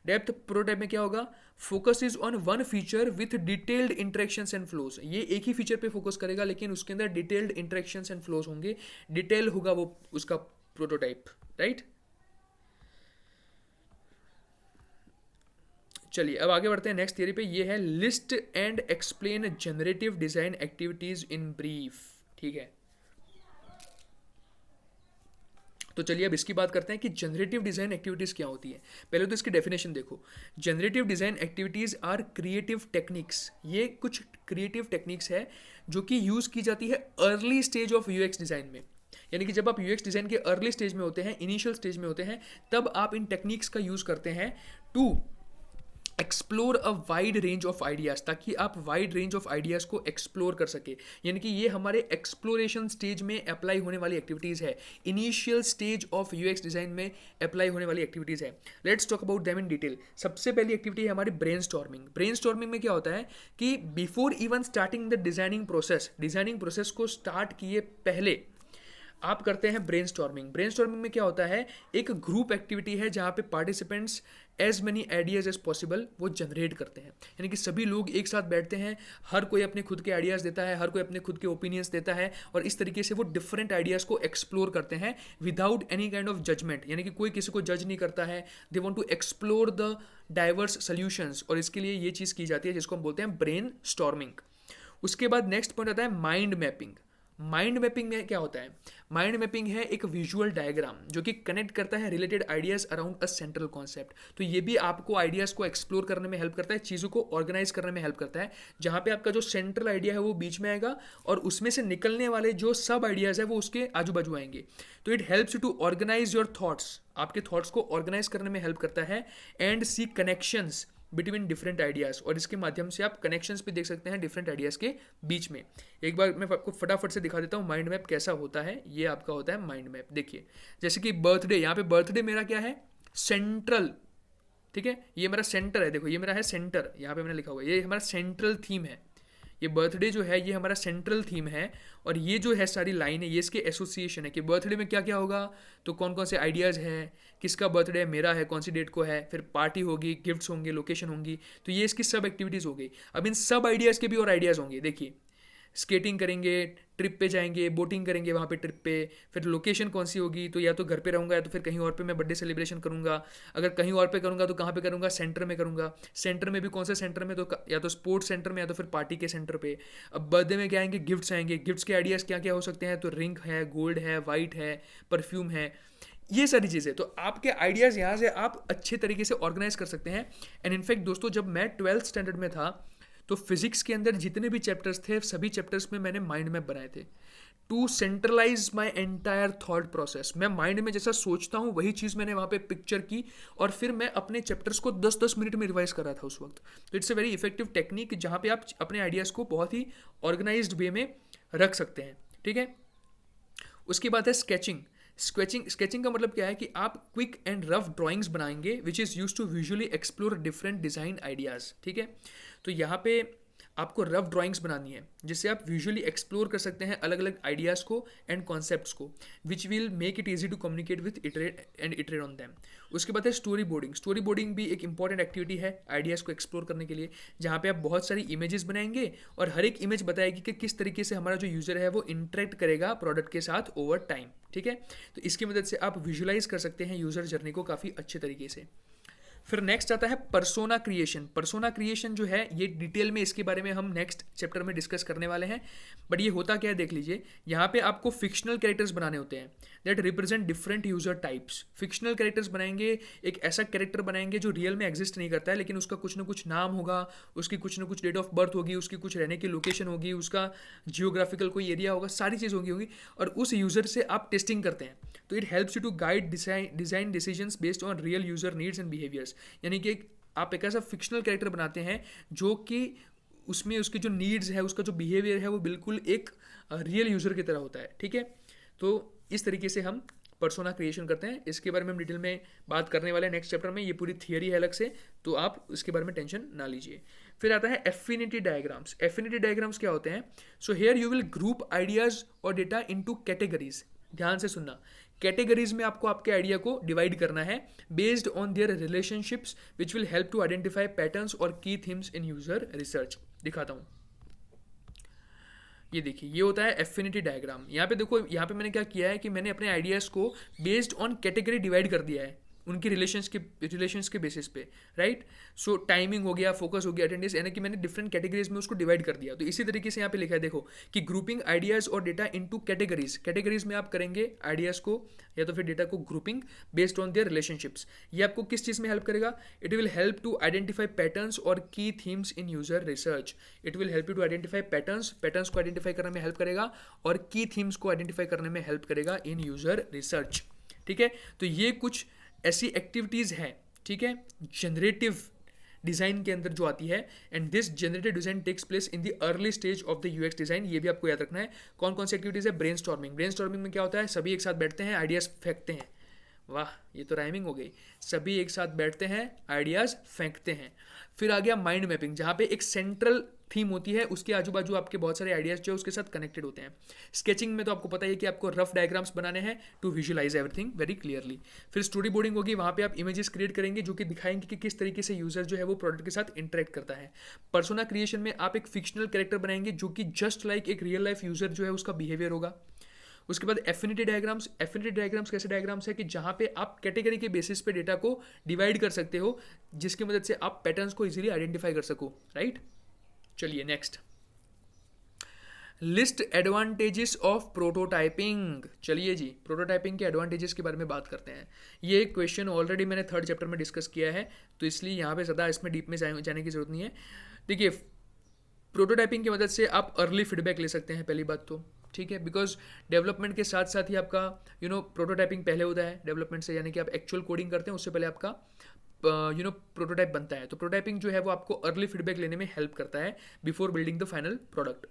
डेप्थ प्रोटोटाइप में क्या होगा, focus is on one feature with detailed interactions and flows. ये एक ही फीचर पे फोकस करेगा लेकिन उसके अंदर डिटेल्ड इंटरेक्शंस एंड फ्लोज होंगे, डिटेल होगा वो उसका प्रोटोटाइप, राइट। चलिए अब आगे बढ़ते हैं नेक्स्ट थियरी पे। ये है list and explain generative design activities in brief, ठीक है। तो चलिए अब इसकी बात करते हैं कि जनरेटिव डिजाइन एक्टिविटीज क्या होती है। पहले तो इसकी डेफिनेशन देखो। Generative design activities are creative techniques. ये कुछ क्रिएटिव टेक्निक्स है जो कि यूज की जाती है early stage of UX design में। यानी कि जब आप यूएक्स डिजाइन के अर्ली स्टेज में होते हैं, इनिशियल स्टेज में होते हैं, तब आप इन टेक्निक्स का यूज करते हैं to explore a wide range of ideas, ताकि आप वाइड रेंज ऑफ आइडियाज़ को एक्सप्लोर कर सके। यानी कि ये हमारे एक्सप्लोरेशन स्टेज में अप्लाई होने वाली एक्टिविटीज़ है, initial stage of UX design में अप्लाई होने वाली एक्टिविटीज़ है। Let's talk about them in detail. सबसे पहली एक्टिविटी है हमारी ब्रेनस्टॉर्मिंग। ब्रेनस्टॉर्मिंग में क्या होता है कि before even starting the designing process को स्टार्ट किए पहले आप करते हैं ब्रेनस्टॉर्मिंग। ब्रेनस्टॉर्मिंग में क्या होता है, एक ग्रुप एक्टिविटी है जहाँ पे participants as many ideas as possible वो जनरेट करते हैं। यानी कि सभी लोग एक साथ बैठते हैं, हर कोई अपने खुद के आइडियाज़ देता है, हर कोई अपने खुद के ओपिनियंस देता है, और इस तरीके से वो डिफरेंट आइडियाज़ को एक्सप्लोर करते हैं without any kind of judgement. यानी कि कोई किसी को जज नहीं करता है, they want to explore the diverse solutions, और इसके लिए ये चीज़ की जाती है जिसको हम बोलते हैं ब्रेन स्टॉर्मिंग। उसके बाद नेक्स्ट पॉइंट आता है माइंड मैपिंग। माइंड मैपिंग में क्या होता है, माइंड मैपिंग है एक विजुअल डायग्राम जो कि कनेक्ट करता है related ideas around a central concept. तो ये भी आपको आइडियाज़ को एक्सप्लोर करने में हेल्प करता है, चीज़ों को ऑर्गेनाइज करने में हेल्प करता है, जहाँ पे आपका जो सेंट्रल आइडिया है वो बीच में आएगा और उसमें से निकलने वाले जो सब आइडियाज़ है वो उसके आजू बाजू आएंगे। तो it helps you to organise your thoughts, आपके थॉट्स को ऑर्गेनाइज करने में हेल्प करता है, and see connections between different ideas, और इसके माध्यम से आप कनेक्शंस भी देख सकते हैं डिफरेंट आइडियाज़ के बीच में। एक बार मैं आपको फटाफट से दिखा देता हूँ माइंड मैप कैसा होता है। ये आपका होता है माइंड मैप। देखिए जैसे कि बर्थडे, यहाँ पे बर्थडे मेरा क्या है, सेंट्रल, ठीक है, ये मेरा सेंटर है। देखो ये मेरा है सेंटर, यहाँ पे मैंने लिखा हुआ है, ये हमारा सेंट्रल थीम है। ये बर्थडे जो है ये हमारा सेंट्रल थीम है, और ये जो है सारी लाइन है ये इसके एसोसिएशन है कि बर्थडे में क्या क्या होगा, तो कौन कौन से आइडियाज़ हैं, किसका बर्थडे है, मेरा है, कौन सी डेट को है, फिर पार्टी होगी, गिफ्ट्स होंगे, लोकेशन होंगी। तो ये इसकी सब एक्टिविटीज़ हो गई। अब इन सब आइडियाज़ के भी और आइडियाज़ होंगे। देखिए स्केटिंग करेंगे, ट्रिप पे जाएंगे, बोटिंग करेंगे वहाँ पे ट्रिप पे, फिर लोकेशन कौन सी होगी, तो या तो घर पे रहूँगा या तो फिर कहीं और पे मैं बर्थडे सेलिब्रेशन करूँगा। अगर कहीं और पे करूँगा तो कहाँ पे करूँगा, सेंटर में करूँगा। सेंटर में भी कौन से सेंटर में, तो या तो स्पोर्ट्स सेंटर में या तो फिर पार्टी के सेंटर पे। अब बर्थडे में क्या आएंगे, गिफ्ट्स आएंगे। गिफ्ट्स के आइडियाज़ क्या क्या हो सकते हैं, तो रिंग है, गोल्ड है, वाइट है, परफ्यूम है, ये सारी चीज़ें। तो आपके आइडियाज़ यहाँ से आप अच्छे तरीके से ऑर्गेनाइज कर सकते हैं। एंड इनफैक्ट दोस्तों जब मैं 12th स्टैंडर्ड में था तो फिजिक्स के अंदर जितने भी चैप्टर्स थे सभी चैप्टर्स में मैंने माइंड मैप बनाए थे to centralise my entire thought process. मैं माइंड में जैसा सोचता हूँ वही चीज़ मैंने वहाँ पे पिक्चर की, और फिर मैं अपने चैप्टर्स को 10-10 मिनट में रिवाइज कर रहा था उस वक्त। तो it's a very effective technique जहाँ पे आप अपने आइडियाज़ को बहुत ही ऑर्गेनाइज्ड वे में रख सकते हैं, ठीक है। उसके बाद है स्केचिंग। स्केचिंग का मतलब क्या है कि आप क्विक एंड रफ ड्राइंग्स बनाएंगे which is use to visually explore different design ideas, ठीक है। तो यहाँ पे आपको रफ ड्राइंग्स बनानी है जिससे आप विजुअली एक्सप्लोर कर सकते हैं अलग अलग आइडियाज़ को एंड कॉन्सेप्ट्स को, which will make it easy to communicate with iterate on them. उसके बाद है स्टोरी बोर्डिंग। स्टोरी बोर्डिंग भी एक इंपॉर्टेंट एक्टिविटी है आइडियाज़ को एक्सप्लोर करने के लिए, जहाँ पे आप बहुत सारी इमेजेस बनाएंगे और हर एक इमेज बताएगी कि किस तरीके से हमारा जो यूज़र है वो इंटरेक्ट करेगा प्रोडक्ट के साथ ओवर टाइम। ठीक है, तो इसकी मदद से आप विजुलाइज कर सकते हैं यूज़र जर्नी को काफ़ी अच्छे तरीके से। फिर नेक्स्ट आता है पर्सोना क्रिएशन। पर्सोना क्रिएशन जो है ये डिटेल में इसके बारे में हम नेक्स्ट चैप्टर में डिस्कस करने वाले हैं, बट ये होता क्या है देख लीजिए। यहाँ पे आपको फिक्शनल कैरेक्टर्स बनाने होते हैं that represent different user types. Fictional characters बनाएंगे, एक ऐसा कैरेक्टर बनाएंगे जो रियल में एग्जिस्ट नहीं करता है, लेकिन उसका कुछ ना कुछ नाम होगा, उसकी कुछ ना कुछ डेट ऑफ बर्थ होगी, उसकी कुछ रहने की लोकेशन होगी, उसका जियोग्राफिकल कोई एरिया होगा, सारी चीज़ होगी और उस यूज़र से आप टेस्टिंग करते हैं। तो it helps you to guide design decisions based on real user needs and behaviours. यानी कि आप एक ऐसा फिक्शनल कैरेक्टर बनाते हैं जो कि उसमें उसकी जो नीड्स है, उसका जो बिहेवियर है वो बिल्कुल एक रियल यूज़र की तरह होता है। ठीक है, तो इस तरीके से हम पर्सोना क्रिएशन करते हैं। इसके बारे में हम डिटेल में बात करने वाले हैं नेक्स्ट चैप्टर में। ये पूरी थियरी है अलग से, तो आप इसके बारे में टेंशन ना लीजिए। फिर आता है एफिनिटी डायग्राम्स। एफिनिटी डायग्राम्स क्या होते हैं? So here you will group ideas और डेटा इनटू कैटेगरीज। ध्यान से सुनना, कैटेगरीज में आपको आपके आइडिया को डिवाइड करना है based on their relationships which will help to identify patterns और key themes in user research. दिखाता हूँ, ये देखिए, ये होता है एफिनिटी डायग्राम। यहाँ पे देखो, यहाँ पे मैंने क्या किया है कि मैंने अपने आइडियाज़ को बेस्ड ऑन कैटेगरी डिवाइड कर दिया है उनकी रिलेशंस के बेसिस पे, राइट। सो टाइमिंग हो गया, फोकस हो गया, अटेंडेंस, यानी कि मैंने डिफरेंट कैटेगरीज में उसको डिवाइड कर दिया। तो इसी तरीके से यहाँ पे लिखा है देखो कि ग्रुपिंग आइडियाज़ और डेटा इनटू कैटेगरीज। कैटेगरीज में आप करेंगे आइडियाज़ को या तो फिर डेटा को grouping based on their relationships. ये आपको किस चीज़ में हेल्प करेगा? It will help to identify patterns और key themes in user research. It will help you to identify patterns को आइडेंटिफाई करने में हेल्प करेगा और की थीम्स को आइडेंटिफाई करने में हेल्प करेगा इन यूजर रिसर्च। ठीक है, तो ये कुछ ऐसी एक्टिविटीज़ हैं, ठीक है, जनरेटिव डिज़ाइन के अंदर जो आती है। And this generative design takes place in the early stage of the UX design. ये भी आपको याद रखना है। कौन कौन सी एक्टिविटीज़ है? ब्रेनस्टॉर्मिंग में क्या होता है? सभी एक साथ बैठते हैं, आइडियाज़ फेंकते हैं। वाह, ये तो राइमिंग हो गई। सभी एक साथ बैठते हैं, आइडियाज़ फेंकते हैं। फिर आ गया माइंड मैपिंग, जहाँ पे एक सेंट्रल थीम होती है, उसके आजू बाजू आपके बहुत सारे आइडियाज़ जो उसके साथ कनेक्टेड होते हैं। स्केचिंग में तो आपको पता ही है कि आपको रफ डायग्राम्स बनाने हैं to visualise everything very clearly. फिर स्टोरी बोर्डिंग होगी, वहाँ पे आप इमेजेस क्रिएट करेंगे जो कि दिखाएंगे कि किस तरीके से यूजर जो है वो प्रोडक्ट के साथ इंटरेक्ट करता है। पर्सोना क्रिएशन में आप एक फिक्शनल कैरेक्टर बनाएंगे जो कि जस्ट लाइक एक रियल लाइफ यूजर जो है उसका बिहेवियर होगा। उसके बाद एफिनिटी डायग्राम्स कैसे डायग्राम्स है कि जहाँ पे आप कैटेगरी के बेसिस पे डेटा को डिवाइड कर सकते हो, जिसकी मदद से आप पैटर्न्स को इजीली आइडेंटिफाई कर सको, राइट। चलिए next, list advantages of prototyping. चलिए जी, प्रोटोटाइपिंग के एडवांटेजेस के बारे में बात करते हैं। ये क्वेश्चन ऑलरेडी मैंने 3rd चैप्टर में डिस्कस किया है, तो इसलिए यहाँ पे ज़्यादा इसमें डीप में जाने की जरूरत नहीं है। देखिए, प्रोटोटाइपिंग की मदद से आप अर्ली फीडबैक ले सकते हैं, पहली बात तो, ठीक है, बिकॉज डेवलपमेंट के साथ साथ ही आपका प्रोटोटाइपिंग पहले होता है डेवलपमेंट से, यानी कि आप एक्चुअल कोडिंग करते हैं उससे पहले आपका प्रोटोटाइप बनता है। तो प्रोटोटाइपिंग जो है वो आपको अर्ली फीडबैक लेने में हेल्प करता है before building the final product.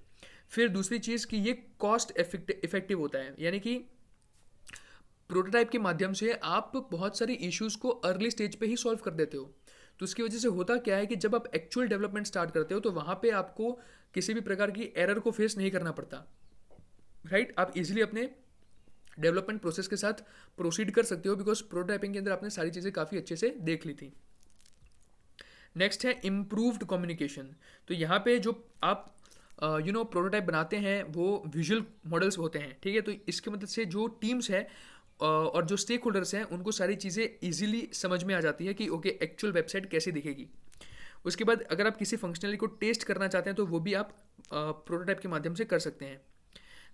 फिर दूसरी चीज़ कि ये कॉस्ट इफेक्टिव होता है, यानी कि प्रोटोटाइप के माध्यम से आप बहुत सारी इश्यूज़ को अर्ली स्टेज पे ही सॉल्व कर देते हो। तो उसकी वजह से होता क्या है कि जब आप एक्चुअल डेवलपमेंट स्टार्ट करते हो तो वहाँ पे आपको किसी भी प्रकार की एरर को फेस नहीं करना पड़ता, राइट। आप इजीली अपने डेवलपमेंट प्रोसेस के साथ प्रोसीड कर सकते हो बिकॉज प्रोटोटाइपिंग के अंदर आपने सारी चीज़ें काफ़ी अच्छे से देख ली थी। नेक्स्ट है इम्प्रूव्ड कम्युनिकेशन। तो यहाँ पे जो आप प्रोटोटाइप बनाते हैं वो विजुअल मॉडल्स होते हैं, ठीक है। तो इसकी मदद से जो टीम्स है और जो स्टेक होल्डर्स हैं उनको सारी चीज़ें ईजिली समझ में आ जाती है कि ओके एक्चुअल वेबसाइट कैसी दिखेगी। उसके बाद अगर आप किसी फंक्शनलिटी को टेस्ट करना चाहते हैं तो वो भी आप प्रोटोटाइप के माध्यम से कर सकते हैं।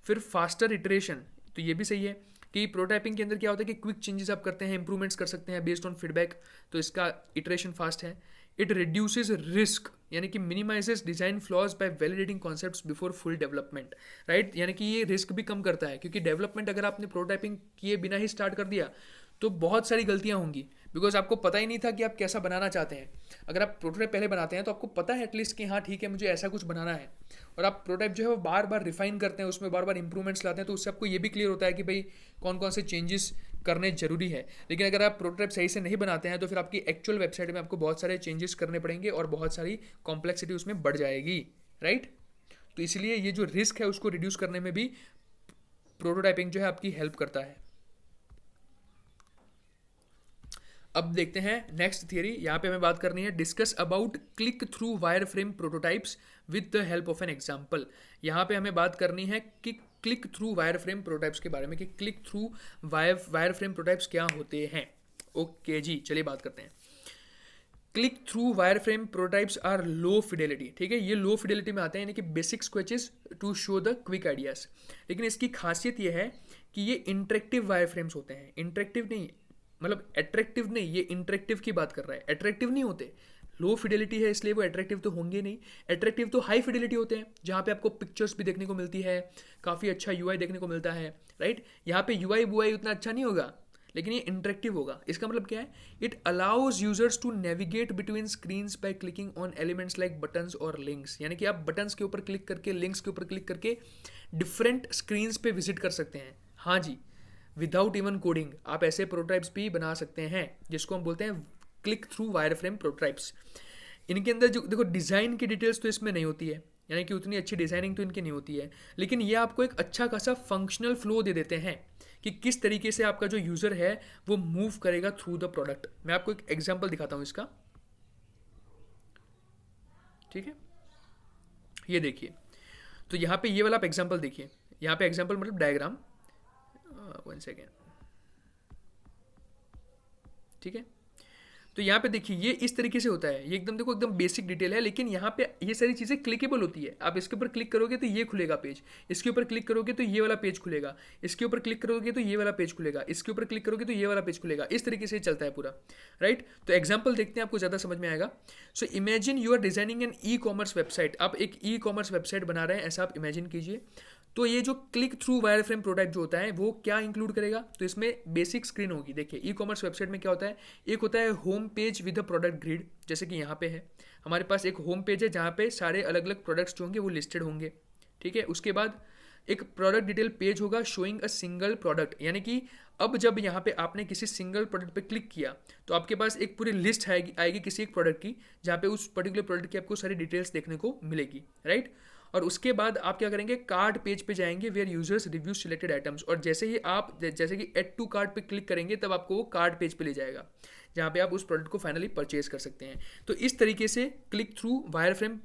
फिर फास्टर इटरेशन, तो ये भी सही है कि प्रोटोटाइपिंग के अंदर क्या होता है कि क्विक चेंजेस आप करते हैं, इंप्रूवमेंट्स कर सकते हैं बेस्ड ऑन फीडबैक, तो इसका इटरेशन फास्ट है। इट रिड्यूसेस रिस्क, यानी कि minimises design flaws by validating concepts before full development, right. यानी कि ये रिस्क भी कम करता है, क्योंकि डेवलपमेंट अगर आपने प्रोटोटाइपिंग किए बिना ही स्टार्ट कर दिया तो बहुत सारी गलतियां होंगी, बिकॉज आपको पता ही नहीं था कि आप कैसा बनाना चाहते हैं। अगर आप प्रोटोटाइप पहले बनाते हैं तो आपको पता है एटलीस्ट कि हाँ ठीक है मुझे ऐसा कुछ बनाना है, और आप प्रोटोटाइप जो है वो बार बार रिफाइन करते हैं, उसमें बार बार इंप्रूवमेंट्स लाते हैं, तो उससे आपको ये भी क्लियर होता है कि भाई कौन कौन से चेंजेस करने जरूरी है। लेकिन अगर आप प्रोटोटाइप सही से नहीं बनाते हैं तो फिर आपकी एक्चुअल वेबसाइट में आपको बहुत सारे चेंजेस करने पड़ेंगे और बहुत सारी कॉम्प्लेक्सिटी उसमें बढ़ जाएगी, राइट। तो इसलिए ये जो रिस्क है उसको रिड्यूस करने में भी प्रोटोटाइपिंग जो है आपकी हेल्प करता है। अब देखते हैं नेक्स्ट थियरी। यहाँ पे हमें बात करनी है discuss about click through wireframe prototypes with the help of an example. यहाँ पे हमें बात करनी है कि click through wireframe prototypes के बारे में, कि click through wireframe prototypes क्या होते हैं। ओके जी, चलिए बात करते हैं। Click through wireframe prototypes are low fidelity, ठीक है, ये लो फिडेलिटी में आते हैं, यानी कि basic sketches to show the quick ideas. लेकिन इसकी खासियत ये है कि ये इंटरेक्टिव वायर फ्रेम्स होते हैं। इंटरेक्टिव नहीं, मतलब अट्रैक्टिव नहीं, ये इंटरेक्टिव की बात कर रहा है, अट्रैक्टिव नहीं होते। लो फिडेलिटी है इसलिए वो अट्रैक्टिव तो होंगे नहीं। अट्रैक्टिव तो हाई फिडेलिटी होते हैं, जहाँ पे आपको पिक्चर्स भी देखने को मिलती है, काफ़ी अच्छा यूआई देखने को मिलता है, राइट। यहाँ पे यूआई बुआई उतना अच्छा नहीं होगा, लेकिन ये इंटरेक्टिव होगा। इसका मतलब क्या है, it allows users to navigate between screens by clicking on elements like buttons और लिंक्स, यानी कि आप बटन्स के ऊपर क्लिक करके, लिंक्स के ऊपर क्लिक करके डिफरेंट स्क्रीन्स पे विजिट कर सकते हैं। हाँ जी, विदाउट इवन कोडिंग आप ऐसे प्रोटोटाइप्स भी बना सकते हैं, जिसको हम बोलते हैं click through wireframe prototypes. इनके अंदर जो देखो डिज़ाइन की डिटेल्स तो इसमें नहीं होती है, यानी कि उतनी अच्छी डिज़ाइनिंग तो इनकी नहीं होती है, लेकिन ये आपको एक अच्छा खासा फंक्शनल फ्लो दे देते हैं कि किस तरीके से आपका जो यूज़र है वो मूव करेगा थ्रू द प्रोडक्ट। मैं आपको एक एग्जांपल दिखाता हूँ इसका, ठीक है। ये देखिए, तो यहाँ पे ये वाला आप एग्जांपल देखिए, यहाँ पे एग्जांपल मतलब डायग्राम, वन सेकेंड, ठीक है। तो यहाँ पे देखिए ये इस तरीके से होता है, ये एकदम देखो एकदम बेसिक डिटेल है, लेकिन यहाँ पे ये सारी चीज़ें क्लिकेबल होती है। आप इसके ऊपर क्लिक करोगे तो ये खुलेगा पेज, इसके ऊपर क्लिक करोगे तो ये वाला पेज खुलेगा, इसके ऊपर क्लिक करोगे तो ये वाला पेज खुलेगा, इसके ऊपर क्लिक करोगे तो ये वाला पेज खुलेगा। इस तरीके से चलता है पूरा, राइट। तो एग्जाम्पल देखते हैं, आपको ज़्यादा समझ में आएगा। So imagine you are designing an e commerce website, आप एक ई कॉमर्स वेबसाइट बना रहे हैं, ऐसा आप इमेजिन कीजिए। तो ये जो click through wire frame prototype जो होता है वो क्या इंक्लूड करेगा, तो इसमें बेसिक स्क्रीन होगी। देखिए ई कॉमर्स वेबसाइट में क्या होता है, एक होता है home page with a product grid, जैसे कि यहाँ पे है हमारे पास एक होम पेज है जहाँ पे सारे अलग अलग प्रोडक्ट्स जो होंगे वो लिस्टेड होंगे, ठीक है। उसके बाद एक प्रोडक्ट डिटेल पेज होगा शोइंग अ सिंगल प्रोडक्ट, यानी कि अब जब यहाँ पे आपने किसी सिंगल प्रोडक्ट पे क्लिक किया तो आपके पास एक पूरी लिस्ट आएगी किसी एक प्रोडक्ट की, जहाँ पे उस पर्टिकुलर प्रोडक्ट की आपको सारी डिटेल्स देखने को मिलेगी, राइट। और उसके बाद आप क्या करेंगे, कार्ट पेज पे जाएंगे where users review selected items, और जैसे ही आप जैसे कि एड टू कार्ट पे क्लिक करेंगे तब आपको वो कार्ट पेज पे ले जाएगा, जहाँ पे आप उस प्रोडक्ट को फाइनली परचेज कर सकते हैं। तो इस तरीके से click through wire frame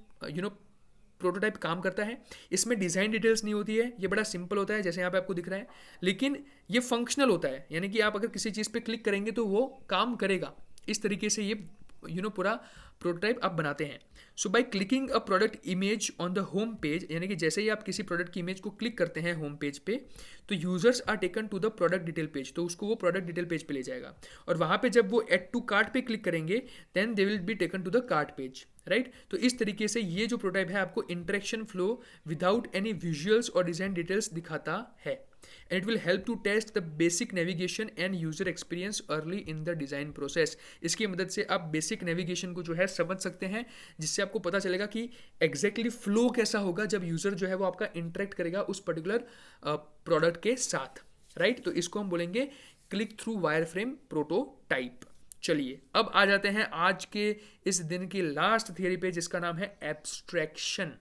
prototype काम करता है। इसमें डिज़ाइन डिटेल्स नहीं होती है, ये बड़ा सिंपल होता है जैसे यहाँ पे आपको दिख रहा है, लेकिन ये फंक्शनल होता है, यानी कि आप अगर किसी चीज़ पे क्लिक करेंगे तो वो काम करेगा। इस तरीके से ये पूरा प्रोटोटाइप आप बनाते हैं। So by clicking a product image on the home page, यानी कि जैसे ही आप किसी प्रोडक्ट की इमेज को क्लिक करते हैं होम पेज पे, तो users are taken to the product detail page, तो उसको वो प्रोडक्ट डिटेल पेज पे ले जाएगा, और वहाँ पे जब वो एड टू कार्ट पे क्लिक करेंगे then they will be taken to the cart page, right. तो इस तरीके से ये जो प्रोटोटाइप है आपको interaction flow without any visuals और डिजाइन डिटेल्स दिखाता है, and it will help to test the basic navigation and user experience early in the design process। इसकी मदद से आप बेसिक नेविगेशन को जो है समझ सकते हैं, जिससे आपको पता चलेगा कि एग्जैक्टली फ्लो कैसा होगा जब यूज़र जो है वो आपका इंटरेक्ट करेगा उस पर्टिकुलर प्रोडक्ट के साथ, राइट। तो इसको हम बोलेंगे click through wire frame prototype. चलिए अब आ जाते हैं आज के इस दिन की लास्ट थियरी पे, जिसका नाम है एब्स्ट्रैक्शन।